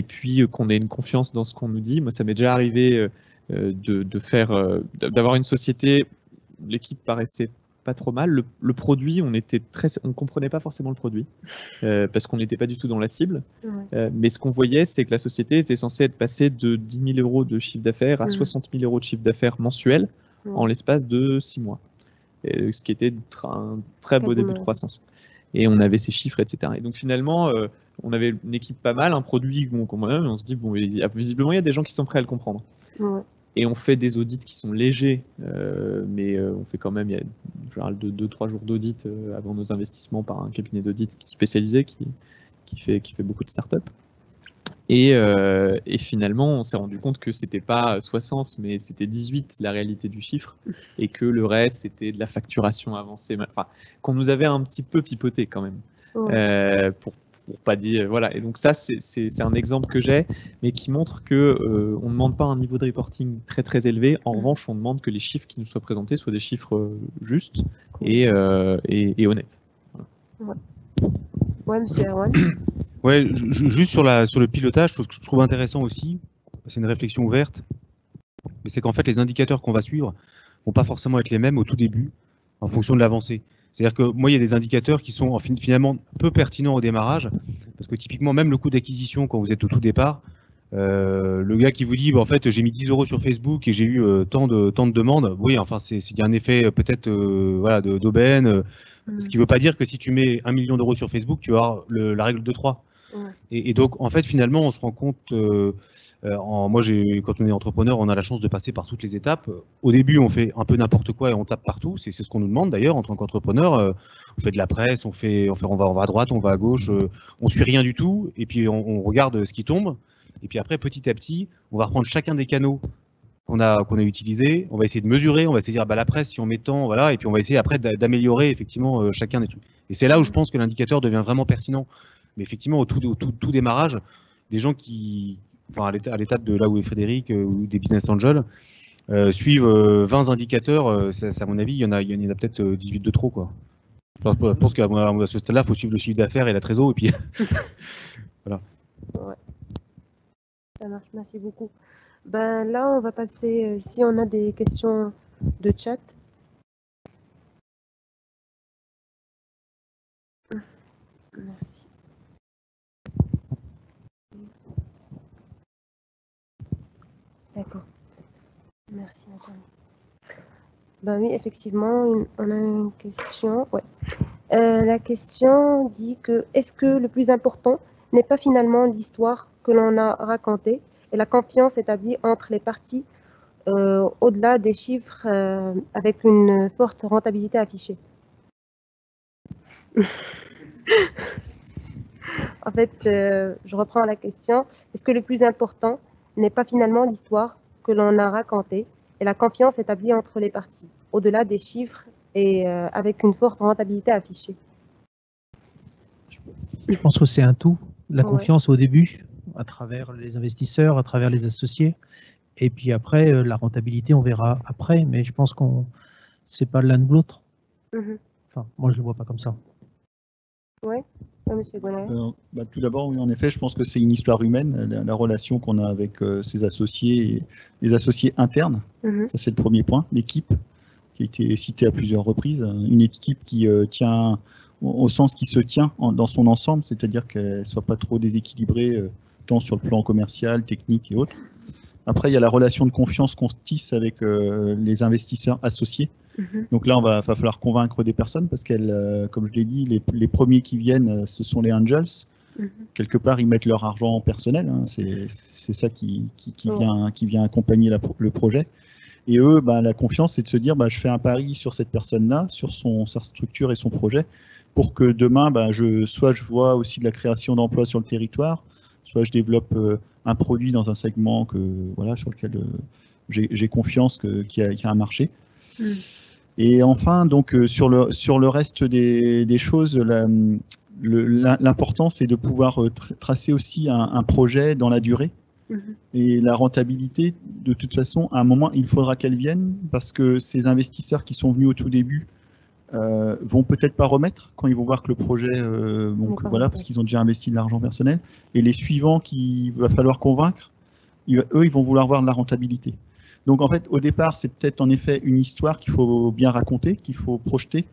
puis qu'on ait une confiance dans ce qu'on nous dit. Moi, ça m'est déjà arrivé d'avoir une société, l'équipe paraissait pas trop mal. Le produit, on comprenait pas forcément le produit parce qu'on n'était pas du tout dans la cible. Mais ce qu'on voyait, c'est que la société était censée être passée de 10 000 € de chiffre d'affaires à 60 000 € de chiffre d'affaires mensuel en l'espace de 6 mois. Ce qui était un très beau début de croissance. Et on avait ces chiffres, etc. Et donc finalement, on avait une équipe pas mal, un produit on se dit, visiblement, il y a des gens qui sont prêts à le comprendre. Et on fait des audits qui sont légers, mais on fait quand même, il y a genre 2-3 jours d'audit avant nos investissements par un cabinet d'audit spécialisé qui fait beaucoup de startups. Et finalement, on s'est rendu compte que c'était pas 60, mais c'était 18 la réalité du chiffre, et que le reste c'était de la facturation avancée, enfin qu'on nous avait un petit peu pipoté quand même, pour pas dire voilà. Et donc ça c'est un exemple que j'ai, mais qui montre que on ne demande pas un niveau de reporting très très élevé. En revanche, on demande que les chiffres qui nous soient présentés soient des chiffres justes et honnêtes. Voilà. Ouais, monsieur Erwan. Ouais, juste sur le pilotage, ce que je trouve intéressant aussi, c'est une réflexion ouverte, mais c'est qu'en fait les indicateurs qu'on va suivre vont pas forcément être les mêmes au tout début, en fonction de l'avancée. C'est-à-dire que moi, il y a des indicateurs qui sont finalement peu pertinents au démarrage, parce que typiquement, même le coût d'acquisition quand vous êtes au tout départ, le gars qui vous dit, bah, en fait, j'ai mis 10 € sur Facebook et j'ai eu tant de demandes, oui, enfin, il y a un effet peut-être voilà, d'aubaine, ce qui ne veut pas dire que si tu mets 1 million d'euros sur Facebook, tu as la règle de 3. Ouais. Et donc, en fait, finalement, on se rend compte, moi, quand on est entrepreneur, on a la chance de passer par toutes les étapes. Au début, on fait un peu n'importe quoi et on tape partout. C'est ce qu'on nous demande d'ailleurs en tant qu'entrepreneur. On fait de la presse, on va à droite, on va à gauche, on suit rien du tout. Et puis, on regarde ce qui tombe. Et puis après, petit à petit, on va reprendre chacun des canaux qu'on a utilisés. On va essayer de mesurer, on va essayer de dire, bah, la presse, si on met tant, voilà. Et puis, on va essayer après d'améliorer effectivement chacun des trucs. Et c'est là où je pense que l'indicateur devient vraiment pertinent. Mais effectivement, au tout démarrage, des gens enfin, à l'étape de là où est Frédéric, ou des business angels, suivent 20 indicateurs, ça, à mon avis, il y en a peut-être 18 de trop, quoi. Je pense qu'à ce stade-là, il faut suivre le chiffre d'affaires et la trésor, et puis voilà. Ouais. Ça marche, merci beaucoup. Ben, là, on va passer, si on a des questions de chat. Merci. D'accord. Merci, Antoine. Ben oui, effectivement, on a une question. Ouais. La question dit que est-ce que le plus important n'est pas finalement l'histoire que l'on a racontée et la confiance établie entre les parties au-delà des chiffres avec une forte rentabilité affichée? En fait, je reprends la question. Est-ce que le plus important n'est pas finalement l'histoire que l'on a racontée et la confiance établie entre les parties, au-delà des chiffres et avec une forte rentabilité affichée? Je pense que c'est un tout. La Ouais. confiance au début, à travers les investisseurs, à travers les associés. Et puis après, la rentabilité, on verra après. Mais je pense qu'on c'est pas l'un de l'autre. Mhm. Enfin, moi, je le vois pas comme ça. Oui, monsieur Gonnet. Bah, tout d'abord, oui, en effet, je pense que c'est une histoire humaine, la relation qu'on a avec ses associés, et les associés internes. Mhm. Ça, c'est le premier point. L'équipe, qui a été citée à plusieurs reprises, une équipe qui tient au sens qui se tient dans son ensemble, c'est-à-dire qu'elle ne soit pas trop déséquilibrée, tant sur le plan commercial, technique et autres. Après, il y a la relation de confiance qu'on tisse avec les investisseurs associés. Mhm. Donc là, va falloir convaincre des personnes parce qu'elles, comme je l'ai dit, les premiers qui viennent, ce sont les angels. Mhm. Quelque part, ils mettent leur argent personnel. Hein, c'est ça qui vient accompagner le projet. Et eux, la confiance, c'est de se dire, je fais un pari sur cette personne-là, sur sa structure et son projet, pour que demain, soit je vois aussi de la création d'emplois sur le territoire, soit je développe un produit dans un segment sur lequel j'ai confiance qu'il y a un marché. Mm. Et enfin, donc sur le reste des choses, l'important, c'est de pouvoir tracer aussi un projet dans la durée. Et la rentabilité, de toute façon, à un moment, il faudra qu'elle vienne parce que ces investisseurs qui sont venus au tout début vont peut-être pas remettre quand ils vont voir que le projet, parce qu'ils ont déjà investi de l'argent personnel. Et les suivants qu'il va falloir convaincre, eux, ils vont vouloir voir de la rentabilité. Donc en fait, au départ, c'est peut-être en effet une histoire qu'il faut bien raconter, qu'il faut projeter,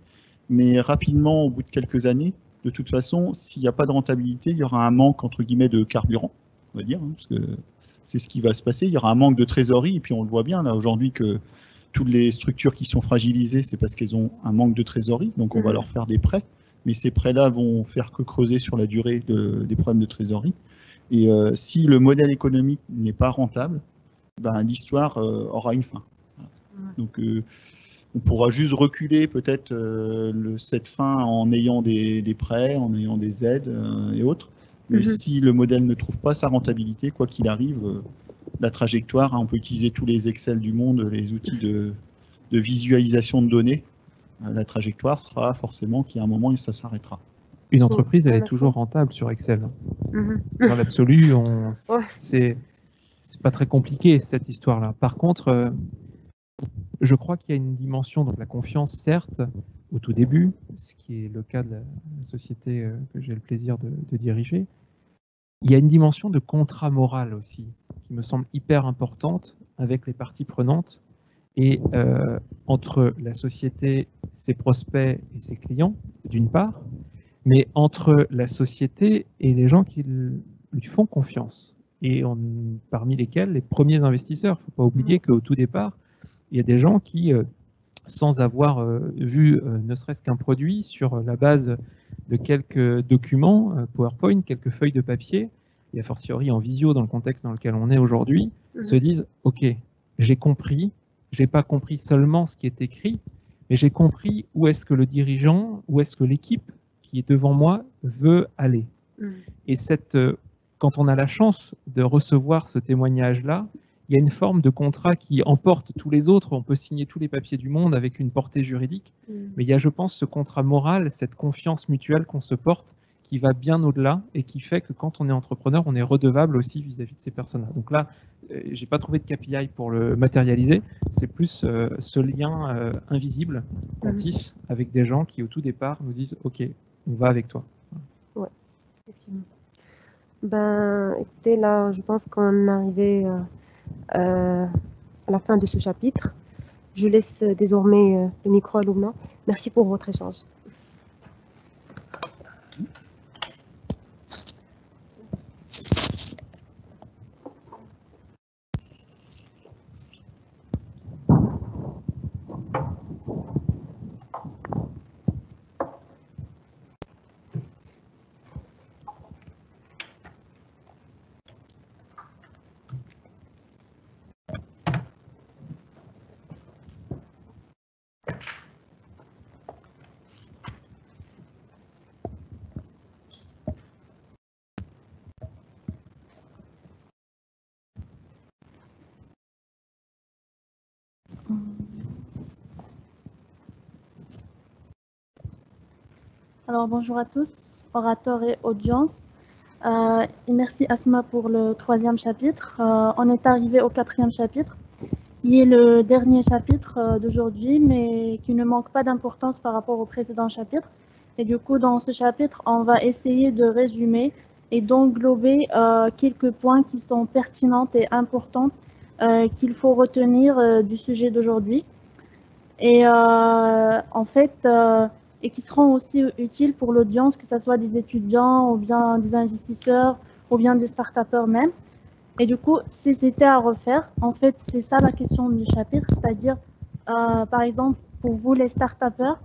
mais rapidement, au bout de quelques années, de toute façon, s'il n'y a pas de rentabilité, il y aura un manque, entre guillemets, de carburant, on va dire, hein, parce que c'est ce qui va se passer. Il y aura un manque de trésorerie, et puis on le voit bien là aujourd'hui que toutes les structures qui sont fragilisées, c'est parce qu'elles ont un manque de trésorerie, donc on va leur faire des prêts, mais ces prêts-là vont faire que creuser sur la durée des problèmes de trésorerie. Et si le modèle économique n'est pas rentable, l'histoire aura une fin. Donc on pourra juste reculer peut-être cette fin en ayant des prêts, en ayant des aides et autres. Mais si le modèle ne trouve pas sa rentabilité, quoi qu'il arrive, la trajectoire, on peut utiliser tous les Excel du monde, les outils de visualisation de données. La trajectoire sera forcément qu'il y a un moment et ça s'arrêtera. Une entreprise, elle est toujours rentable sur Excel. Dans l'absolu, c'est pas très compliqué cette histoire-là. Par contre, je crois qu'il y a une dimension, donc la confiance, certes, au tout début, ce qui est le cas de la société que j'ai le plaisir de diriger, Il y a une dimension de contrat moral aussi, qui me semble hyper importante avec les parties prenantes et entre la société, ses prospects et ses clients, d'une part, mais entre la société et les gens qui lui font confiance, et parmi lesquels les premiers investisseurs. Il ne faut pas oublier qu'au tout départ, il y a des gens qui, sans avoir vu ne serait-ce qu'un produit sur la base de quelques documents, PowerPoint, quelques feuilles de papier, et a fortiori en visio dans le contexte dans lequel on est aujourd'hui, se disent « Ok, j'ai compris, j'ai pas compris seulement ce qui est écrit, mais j'ai compris où est-ce que le dirigeant, où est-ce que l'équipe qui est devant moi veut aller. » Et quand on a la chance de recevoir ce témoignage-là, il y a une forme de contrat qui emporte tous les autres. On peut signer tous les papiers du monde avec une portée juridique, mais il y a, je pense, ce contrat moral, cette confiance mutuelle qu'on se porte, qui va bien au-delà et qui fait que quand on est entrepreneur, on est redevable aussi vis-à-vis de ces personnes-là. Donc là, j'ai pas trouvé de KPI pour le matérialiser. C'est plus ce lien invisible qu'on tisse avec des gens qui, au tout départ, nous disent « Ok, on va avec toi. » Ouais, effectivement. Ben, écoutez, là, je pense qu'on est arrivé à la fin de ce chapitre. Je laisse désormais le micro à Loubna. Merci pour votre échange. Alors bonjour à tous, orateurs et audience. Et merci Asma pour le 3e chapitre. On est arrivé au 4e chapitre, qui est le dernier chapitre d'aujourd'hui, mais qui ne manque pas d'importance par rapport au précédent chapitre. Et du coup, dans ce chapitre, on va essayer de résumer et d'englober quelques points qui sont pertinents et importants qu'il faut retenir du sujet d'aujourd'hui. Et en fait, et qui seront aussi utiles pour l'audience, que ce soit des étudiants ou bien des investisseurs ou bien des start-upers même. Et du coup, si c'était à refaire, en fait, c'est ça la question du chapitre, c'est-à-dire, par exemple, pour vous les start-upers,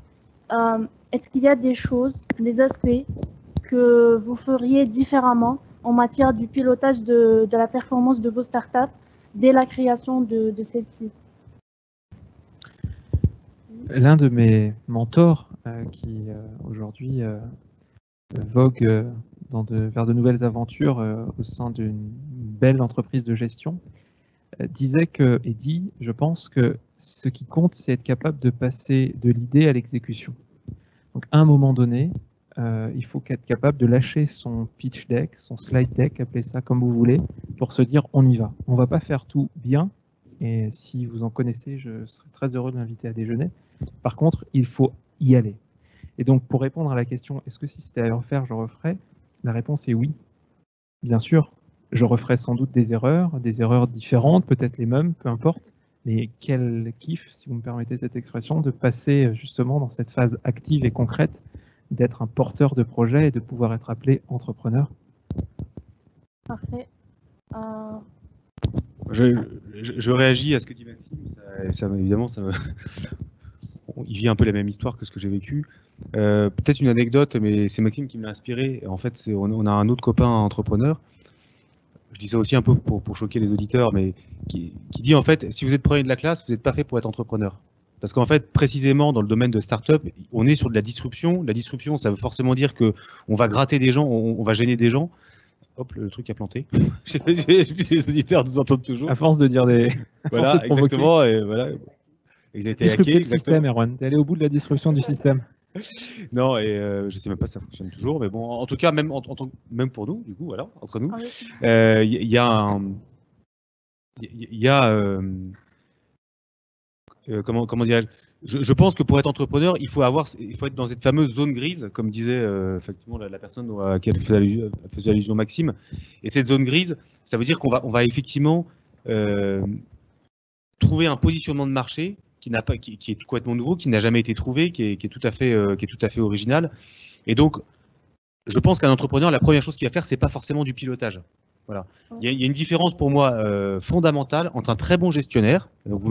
est-ce qu'il y a des choses, des aspects que vous feriez différemment en matière du pilotage de la performance de vos startups dès la création de celle-ci? L'un de mes mentors qui aujourd'hui vogue vers de nouvelles aventures au sein d'une belle entreprise de gestion disait et dit, je pense que ce qui compte, c'est être capable de passer de l'idée à l'exécution. Donc à un moment donné, il faut être capable de lâcher son pitch deck, son slide deck, appelez ça comme vous voulez, pour se dire on y va. On ne va pas faire tout bien, et si vous en connaissez, je serais très heureux de l'inviter à déjeuner. Par contre, il faut y aller. Et donc, pour répondre à la question, est-ce que si c'était à refaire, je referais? La réponse est oui. Bien sûr, je referais sans doute des erreurs différentes, peut-être les mêmes, peu importe. Mais quel kiff, si vous me permettez cette expression, de passer justement dans cette phase active et concrète, d'être un porteur de projet et de pouvoir être appelé entrepreneur. Parfait. Je réagis à ce que dit Maxime. Évidemment, il vit un peu la même histoire que ce que j'ai vécu. Peut-être une anecdote, mais c'est Maxime qui me l'a inspiré. En fait, on a un autre copain entrepreneur. Je dis ça aussi un peu pour choquer les auditeurs, mais qui dit en fait, si vous êtes premier de la classe, vous n'êtes pas fait pour être entrepreneur. Parce qu'en fait, précisément dans le domaine de start-up, on est sur de la disruption. La disruption, ça veut forcément dire que on va gratter des gens, on va gêner des gens. Hop, le truc a planté. Les auditeurs nous entendent toujours. À force de dire des. Voilà, exactement. Et voilà. Ils ont été hackés. Le système, Erwan. T'es allé au bout de la disruption du système. Non, et je sais même pas si ça fonctionne toujours, mais bon, en tout cas, même pour nous, du coup, voilà, entre nous, il y a comment dirais-je, je pense que pour être entrepreneur, il faut être dans cette fameuse zone grise, comme disait effectivement la personne à laquelle faisait allusion Maxime. Et cette zone grise, ça veut dire qu'on va effectivement trouver un positionnement de marché qui est complètement nouveau, qui n'a jamais été trouvé, qui est tout à fait original. Et donc, je pense qu'un entrepreneur, la première chose qu'il va faire, c'est pas forcément du pilotage. Voilà. Il y a une différence pour moi fondamentale entre un très bon gestionnaire. Donc vous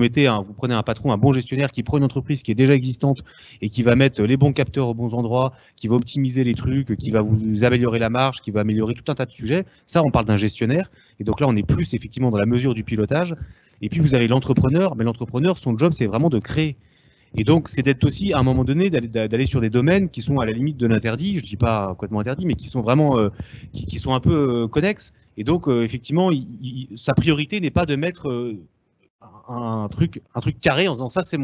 prenez un patron, un bon gestionnaire qui prend une entreprise qui est déjà existante et qui va mettre les bons capteurs aux bons endroits, qui va optimiser les trucs, qui va vous améliorer la marge, qui va améliorer tout un tas de sujets. Ça, on parle d'un gestionnaire. Et donc là, on est plus effectivement dans la mesure du pilotage. Et puis vous avez l'entrepreneur. Mais l'entrepreneur, son job, c'est vraiment de créer. Et donc, c'est d'être aussi, à un moment donné, d'aller sur des domaines qui sont à la limite de l'interdit, je ne dis pas complètement interdit, mais qui sont vraiment, qui sont un peu connexes. Et donc, effectivement, sa priorité n'est pas de mettre un truc carré en disant ça, c'est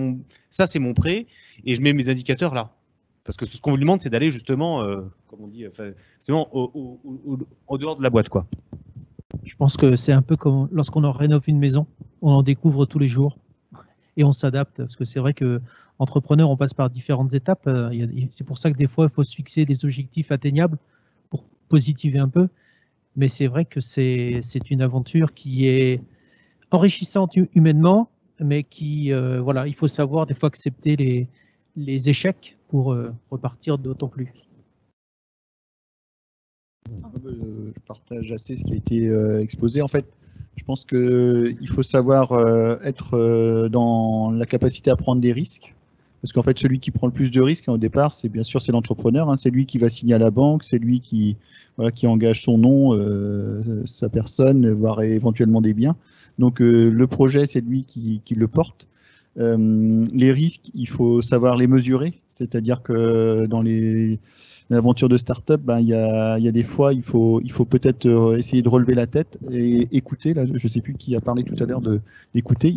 mon prêt, et je mets mes indicateurs là. Parce que ce qu'on lui demande, c'est d'aller justement, comme on dit, c'est vraiment au dehors de la boîte, quoi. Je pense que c'est un peu comme lorsqu'on en rénove une maison, on en découvre tous les jours. Et on s'adapte, parce que c'est vrai que entrepreneur, on passe par différentes étapes. C'est pour ça que des fois, il faut se fixer des objectifs atteignables pour positiver un peu. Mais c'est vrai que c'est une aventure qui est enrichissante humainement, mais qui, voilà, il faut savoir des fois accepter les échecs pour repartir d'autant plus. Je partage assez ce qui a été exposé. En fait, je pense qu'il faut savoir être dans la capacité à prendre des risques. Parce qu'en fait, celui qui prend le plus de risques au départ, c'est bien sûr c'est l'entrepreneur. Hein, c'est lui qui va signer à la banque, c'est lui qui engage son nom, sa personne, voire éventuellement des biens. Donc le projet, c'est lui qui le porte. Les risques, il faut savoir les mesurer. C'est-à-dire que dans l'aventure de start-up, il y a des fois, il faut peut-être essayer de relever la tête et écouter. Là, je ne sais plus qui a parlé tout à l'heure d'écouter.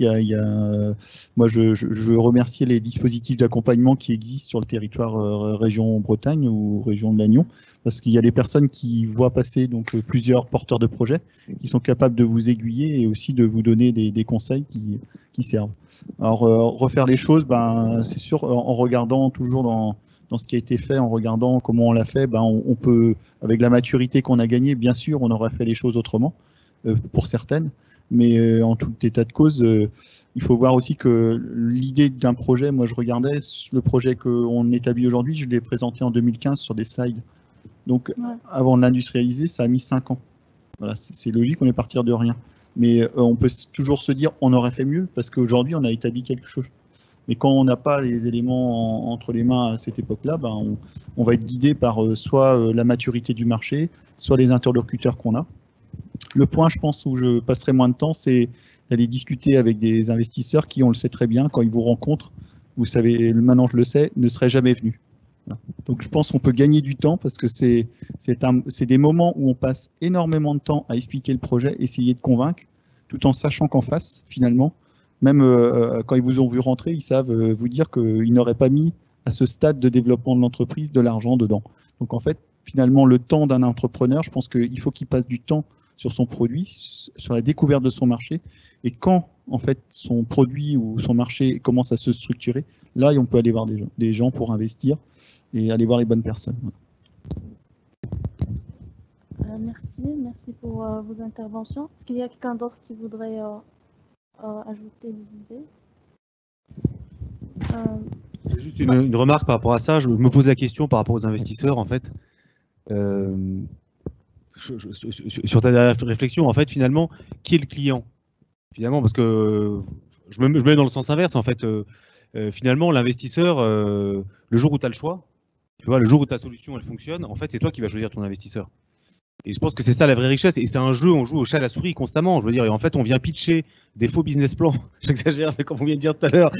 Moi, je veux remercier les dispositifs d'accompagnement qui existent sur le territoire région Bretagne ou région de Lannion, parce qu'il y a des personnes qui voient passer donc plusieurs porteurs de projets qui sont capables de vous aiguiller et aussi de vous donner des conseils qui servent. Alors, refaire les choses, c'est sûr, en regardant toujours dans ce qui a été fait, en regardant comment on l'a fait, on peut, avec la maturité qu'on a gagnée, bien sûr, on aurait fait les choses autrement, pour certaines, mais en tout état de cause, il faut voir aussi que l'idée d'un projet, moi je regardais, le projet qu'on établit aujourd'hui, je l'ai présenté en 2015 sur des slides, donc avant de l'industrialiser, ça a mis 5 ans. Voilà, c'est logique, on est parti de rien. Mais on peut toujours se dire on aurait fait mieux parce qu'aujourd'hui on a établi quelque chose. Mais quand on n'a pas les éléments entre les mains à cette époque-là, on va être guidé par soit la maturité du marché, soit les interlocuteurs qu'on a. Le point, je pense, où je passerai moins de temps, c'est d'aller discuter avec des investisseurs qui, on le sait très bien, quand ils vous rencontrent, vous savez, maintenant je le sais, ne seraient jamais venus. Voilà. Donc je pense qu'on peut gagner du temps parce que c'est des moments où on passe énormément de temps à expliquer le projet, essayer de convaincre, tout en sachant qu'en face, finalement, même quand ils vous ont vu rentrer, ils savent vous dire qu'ils n'auraient pas mis à ce stade de développement de l'entreprise de l'argent dedans. Donc en fait, finalement, le temps d'un entrepreneur, je pense qu'il faut qu'il passe du temps sur son produit, sur la découverte de son marché. Et quand en fait son produit ou son marché commence à se structurer, là, on peut aller voir des gens pour investir et aller voir les bonnes personnes. Merci pour vos interventions. Est-ce qu'il y a quelqu'un d'autre qui voudrait ajouter des idées? Juste une remarque par rapport à ça. Je me pose la question par rapport aux investisseurs, en fait. Sur ta dernière réflexion, en fait, finalement, qui est le client? Finalement, parce que je me mets dans le sens inverse, en fait. Finalement, l'investisseur, le jour où tu as le choix, tu vois, le jour où ta solution elle fonctionne, en fait, c'est toi qui vas choisir ton investisseur. Et je pense que c'est ça la vraie richesse. Et c'est un jeu, on joue au chat à la souris constamment. Je veux dire, et en fait, on vient pitcher des faux business plans. J'exagère, mais comme on vient de dire tout à l'heure,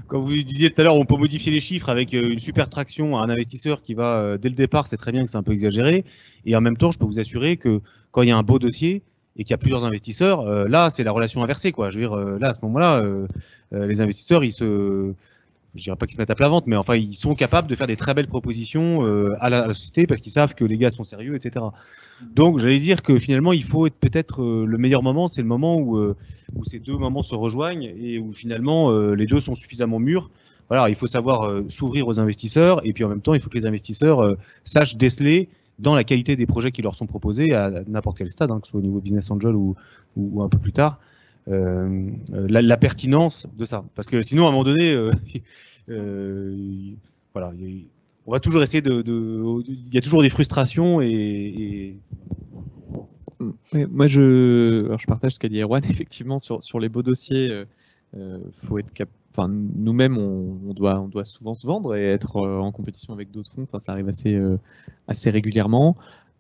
quand vous disiez tout à l'heure, on peut modifier les chiffres avec une super traction à un investisseur qui va, dès le départ, c'est très bien que c'est un peu exagéré. Et en même temps, je peux vous assurer que quand il y a un beau dossier et qu'il y a plusieurs investisseurs, là, c'est la relation inversée, quoi. Je veux dire, là, à ce moment-là, les investisseurs, je dirais pas qu'ils se mettent à plat ventre, mais enfin ils sont capables de faire des très belles propositions à la société parce qu'ils savent que les gars sont sérieux, etc. Donc j'allais dire que finalement il faut être peut-être le meilleur moment, c'est le moment où ces deux moments se rejoignent et où finalement les deux sont suffisamment mûrs. Voilà, il faut savoir s'ouvrir aux investisseurs et puis en même temps il faut que les investisseurs sachent déceler dans la qualité des projets qui leur sont proposés à n'importe quel stade, hein, que ce soit au niveau business angel ou un peu plus tard. La pertinence de ça. Parce que sinon, à un moment donné, voilà, on va toujours essayer il y a toujours des frustrations et... Oui, moi, je partage ce qu'a dit Erwan. Effectivement, sur les beaux dossiers, faut être enfin, nous-mêmes, on doit souvent se vendre et être en compétition avec d'autres fonds. Enfin, ça arrive assez régulièrement.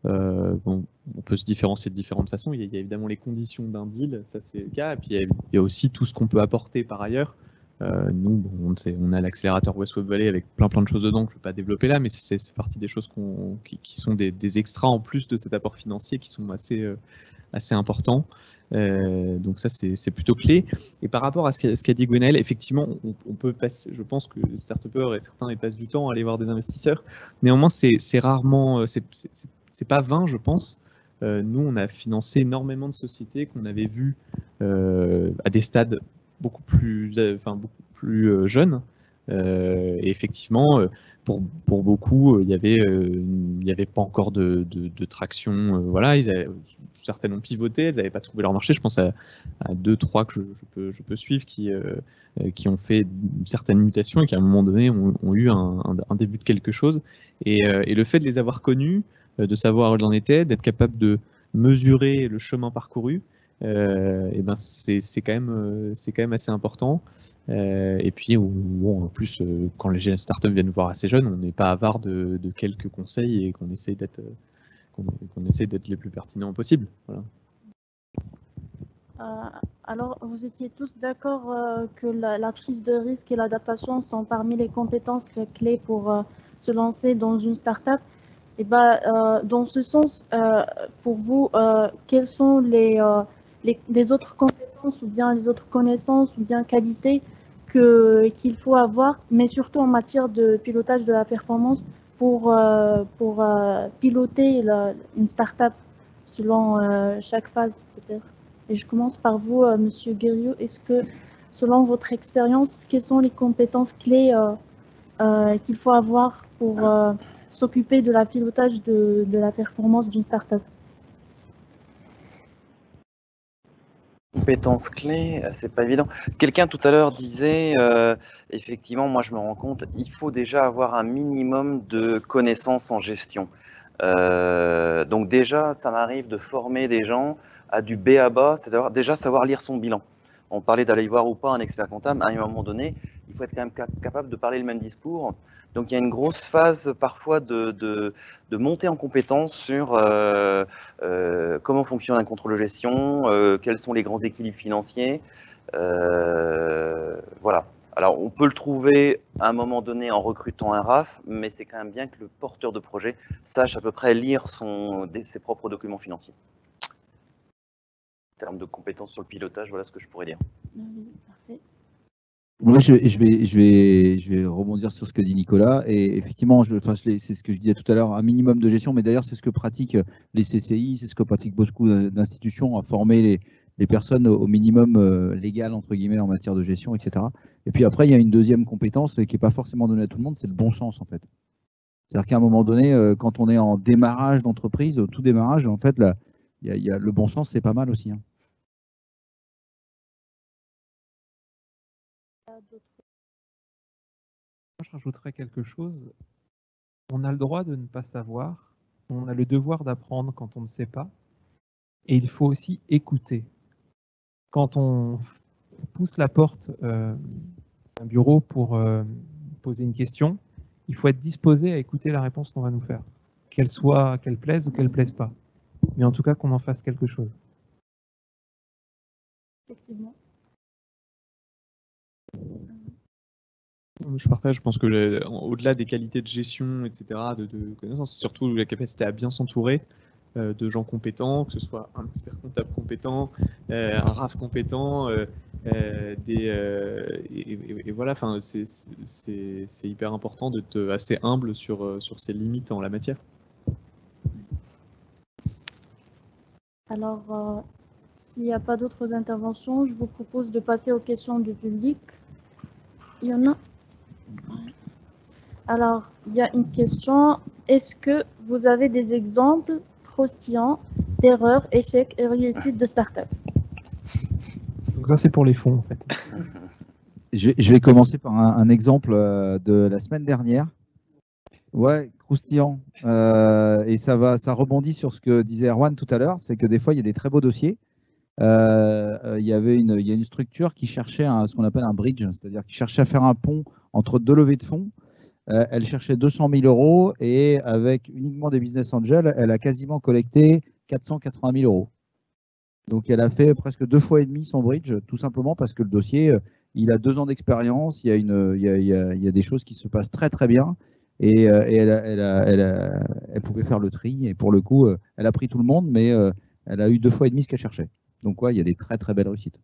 Bon, on peut se différencier de différentes façons. Il y a évidemment les conditions d'un deal, ça c'est le cas. Et puis il y a aussi tout ce qu'on peut apporter par ailleurs. Nous, bon, on a l'accélérateur Westweb Valley avec plein de choses dedans que je ne vais pas développer là, mais c'est partie des choses qui sont des extras en plus de cet apport financier qui sont assez importants. Donc ça c'est plutôt clé. Et par rapport à ce qu'a dit Gwenaël, effectivement on peut passer, je pense que les start-upers et certains ils passent du temps à aller voir des investisseurs. Néanmoins c'est rarement, c'est pas vain, je pense. Nous on a financé énormément de sociétés qu'on avait vues à des stades beaucoup plus jeunes. Et effectivement, pour beaucoup, il y avait pas encore de traction. Voilà, certaines ont pivoté, elles n'avaient pas trouvé leur marché. Je pense à 2-3 que je peux suivre qui ont fait une certaine mutation et qui à un moment donné ont eu un début de quelque chose. Et le fait de les avoir connus, de savoir où ils en étaient, d'être capable de mesurer le chemin parcouru, et ben c'est quand même assez important. Et puis bon, en plus quand les startups viennent voir assez jeunes, on n'est pas avare de quelques conseils et qu'on essaye d'être les plus pertinents possibles. Voilà. Alors, vous étiez tous d'accord que la prise de risque et l'adaptation sont parmi les compétences clés pour se lancer dans une startup. Et dans ce sens, pour vous, quelles sont les autres compétences ou bien les autres connaissances ou bien qualités qu'il faut avoir, mais surtout en matière de pilotage de la performance pour piloter une startup selon chaque phase peut-être. Et je commence par vous, Monsieur Guerriot. Est-ce que, selon votre expérience, quelles sont les compétences clés qu'il faut avoir pour s'occuper de la pilotage de la performance d'une startup? Compétences clés, c'est pas évident. Quelqu'un tout à l'heure disait, effectivement, moi je me rends compte, il faut déjà avoir un minimum de connaissances en gestion. Donc déjà, ça m'arrive de former des gens à du B à bas, c'est-à-dire déjà savoir lire son bilan. On parlait d'aller voir ou pas un expert comptable, à un moment donné, il faut être quand même capable de parler le même discours. Donc il y a une grosse phase parfois de montée en compétence sur comment fonctionne un contrôle de gestion, quels sont les grands équilibres financiers. Voilà. Alors on peut le trouver à un moment donné en recrutant un RAF, mais c'est quand même bien que le porteur de projet sache à peu près lire ses propres documents financiers. En termes de compétences sur le pilotage, voilà ce que je pourrais dire. Parfait. Moi, je vais rebondir sur ce que dit Nicolas. Et effectivement, c'est ce que je disais tout à l'heure, un minimum de gestion, mais d'ailleurs, c'est ce que pratiquent les CCI, c'est ce que pratiquent beaucoup d'institutions, à former les personnes au minimum légal, entre guillemets, en matière de gestion, etc. Et puis après, il y a une deuxième compétence qui n'est pas forcément donnée à tout le monde, c'est le bon sens, en fait. C'est-à-dire qu'à un moment donné, quand on est en démarrage d'entreprise, au tout démarrage, en fait, le bon sens, c'est pas mal aussi. Hein. Je rajouterais quelque chose. On a le droit de ne pas savoir, on a le devoir d'apprendre quand on ne sait pas, et il faut aussi écouter. Quand on pousse la porte d'un bureau pour poser une question, il faut être disposé à écouter la réponse qu'on va nous faire, qu'elle plaise ou qu'elle plaise pas, mais en tout cas qu'on en fasse quelque chose. Effectivement. Je partage, je pense que au-delà des qualités de gestion, etc., de connaissances, c'est surtout la capacité à bien s'entourer. de gens compétents, que ce soit un expert comptable compétent, un RAF compétent, et voilà, enfin, c'est hyper important d'être assez humble sur ses limites en la matière. Alors, s'il n'y a pas d'autres interventions, je vous propose de passer aux questions du public. Il y en a? Alors, il y a une question. Est-ce que vous avez des exemples croustillants d'erreurs, échecs et réussites de start-up? Donc ça, c'est pour les fonds, en fait. Je vais commencer par un exemple de la semaine dernière. Ouais, croustillant. Et ça rebondit sur ce que disait Erwan tout à l'heure, c'est que des fois, il y a des très beaux dossiers. Il y a une structure qui cherchait ce qu'on appelle un bridge, c'est-à-dire qui cherchait à faire un pont entre deux levées de fonds. Elle cherchait 200 000 € et avec uniquement des business angels, elle a quasiment collecté 480 000 €. Donc, elle a fait presque 2 fois et demi son bridge, tout simplement parce que le dossier, il a 2 ans d'expérience, il y a des choses qui se passent très très bien et elle pouvait faire le tri. Et pour le coup, elle a pris tout le monde, mais elle a eu 2 fois et demi ce qu'elle cherchait. Donc, ouais, il y a des très très belles réussites.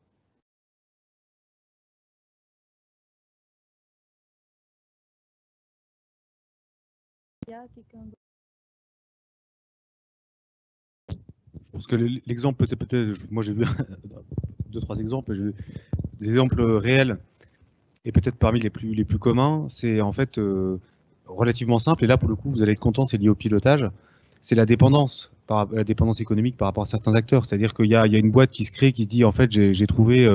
Je pense que l'exemple peut-être, moi j'ai vu 2-3 exemples, l'exemple réel et peut-être parmi les plus communs, c'est en fait relativement simple, et là pour le coup vous allez être content, c'est lié au pilotage, c'est la dépendance économique par rapport à certains acteurs, c'est-à-dire qu'il y a une boîte qui se crée, qui se dit en fait j'ai trouvé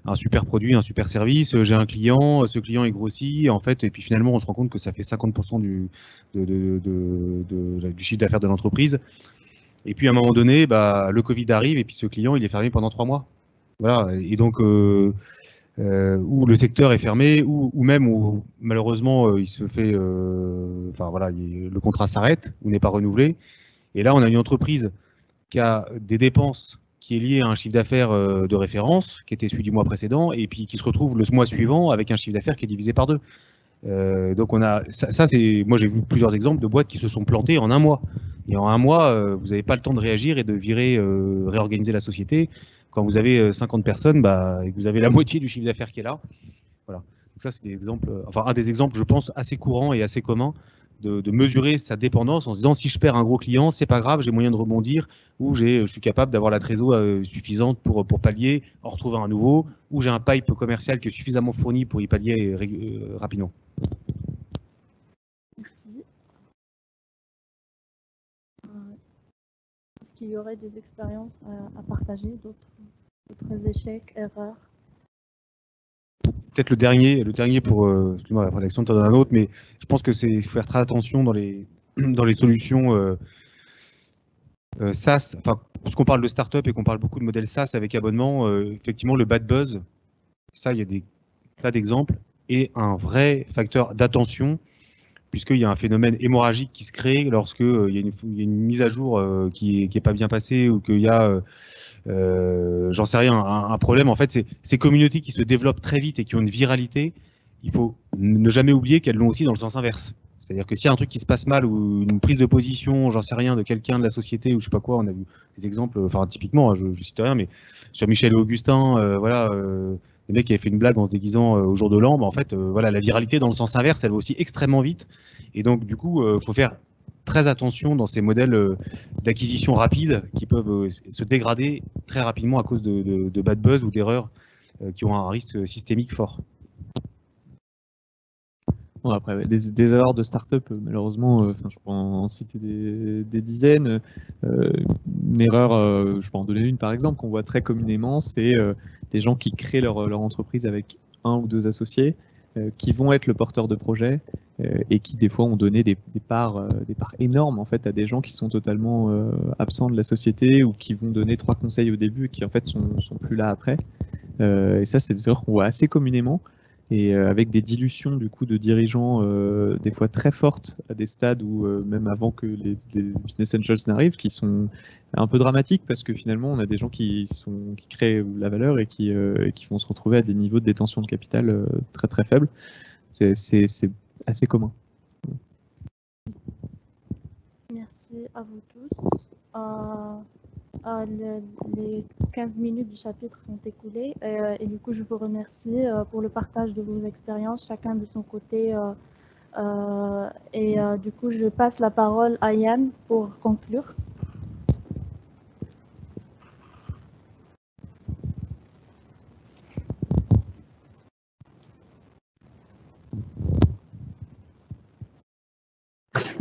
un super produit, un super service, j'ai un client, ce client est grossi, en fait, et puis finalement on se rend compte que ça fait 50% du chiffre d'affaires de l'entreprise. Et puis à un moment donné, le Covid arrive et puis ce client il est fermé pendant 3 mois. Voilà. Et donc où le secteur est fermé, ou même où malheureusement il se fait, enfin voilà, le contrat s'arrête ou n'est pas renouvelé. Et là on a une entreprise qui a des dépenses qui est liée à un chiffre d'affaires de référence qui était celui du mois précédent et puis qui se retrouve le mois suivant avec un chiffre d'affaires qui est divisé par 2. Donc on a ça c'est, moi j'ai vu plusieurs exemples de boîtes qui se sont plantées en 1 mois. Et en 1 mois, vous n'avez pas le temps de réagir et de virer, réorganiser la société. Quand vous avez 50 personnes, et que vous avez la moitié du chiffre d'affaires qui est là. Voilà. Donc ça c'est des exemples, enfin un des exemples je pense assez courants et assez communs de mesurer sa dépendance en se disant si je perds un gros client, c'est pas grave, j'ai moyen de rebondir, ou je suis capable d'avoir la trésor suffisante pour pallier, en retrouver un nouveau, ou j'ai un pipe commercial qui est suffisamment fourni pour y pallier rapidement. Merci. Est-ce qu'il y aurait des expériences à partager, d'autres échecs, erreurs? Peut-être le dernier pour, excuse-moi, Alexandre, t'en donnes un autre, mais je pense que c'est faire très attention dans les solutions SaaS, enfin, puisqu'on parle de start-up et qu'on parle beaucoup de modèles SaaS avec abonnement, effectivement, le bad buzz, ça, il y a des tas d'exemples, et un vrai facteur d'attention, puisqu'il y a un phénomène hémorragique qui se crée lorsqu'il y a une mise à jour qui est pas bien passée, ou qu'il y a j'en sais rien, un problème. En fait, c'est ces communautés qui se développent très vite et qui ont une viralité, il faut ne jamais oublier qu'elles l'ont aussi dans le sens inverse. C'est-à-dire que s'il y a un truc qui se passe mal, ou une prise de position, j'en sais rien, de quelqu'un de la société, ou je sais pas quoi, on a vu des exemples, enfin typiquement, je cite rien, mais sur Michel et Augustin, voilà, les mecs qui avaient fait une blague en se déguisant au jour de l'an, en fait, voilà, la viralité dans le sens inverse, elle va aussi extrêmement vite. Et donc, du coup, faut faire très attention dans ces modèles d'acquisition rapide qui peuvent se dégrader très rapidement à cause de bad buzz ou d'erreurs qui ont un risque systémique fort. Bon, après, des erreurs de start-up, malheureusement, je peux en citer des dizaines. Une erreur, je peux en donner une par exemple, qu'on voit très communément, c'est des gens qui créent leur entreprise avec 1 ou 2 associés, qui vont être le porteur de projet et qui des fois ont donné des parts énormes en fait à des gens qui sont totalement absents de la société, ou qui vont donner 3 conseils au début et qui en fait sont plus là après. Et ça, c'est des erreurs qu'on voit assez communément, et avec des dilutions du coup de dirigeants des fois très fortes à des stades où même avant que les business angels n'arrivent, qui sont un peu dramatiques, parce que finalement on a des gens qui créent la valeur et qui vont se retrouver à des niveaux de détention de capital très très faibles. C'est assez commun. Merci à vous tous. les 15 minutes du chapitre sont écoulées et du coup, je vous remercie pour le partage de vos expériences, chacun de son côté. Du coup, je passe la parole à Yann pour conclure.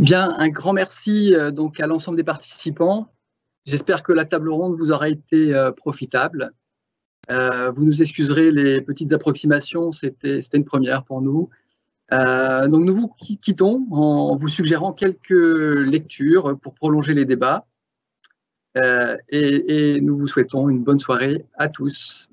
Bien, un grand merci donc à l'ensemble des participants. J'espère que la table ronde vous aura été profitable. Vous nous excuserez les petites approximations, c'était une première pour nous. Donc nous vous quittons en vous suggérant quelques lectures pour prolonger les débats. Et nous vous souhaitons une bonne soirée à tous.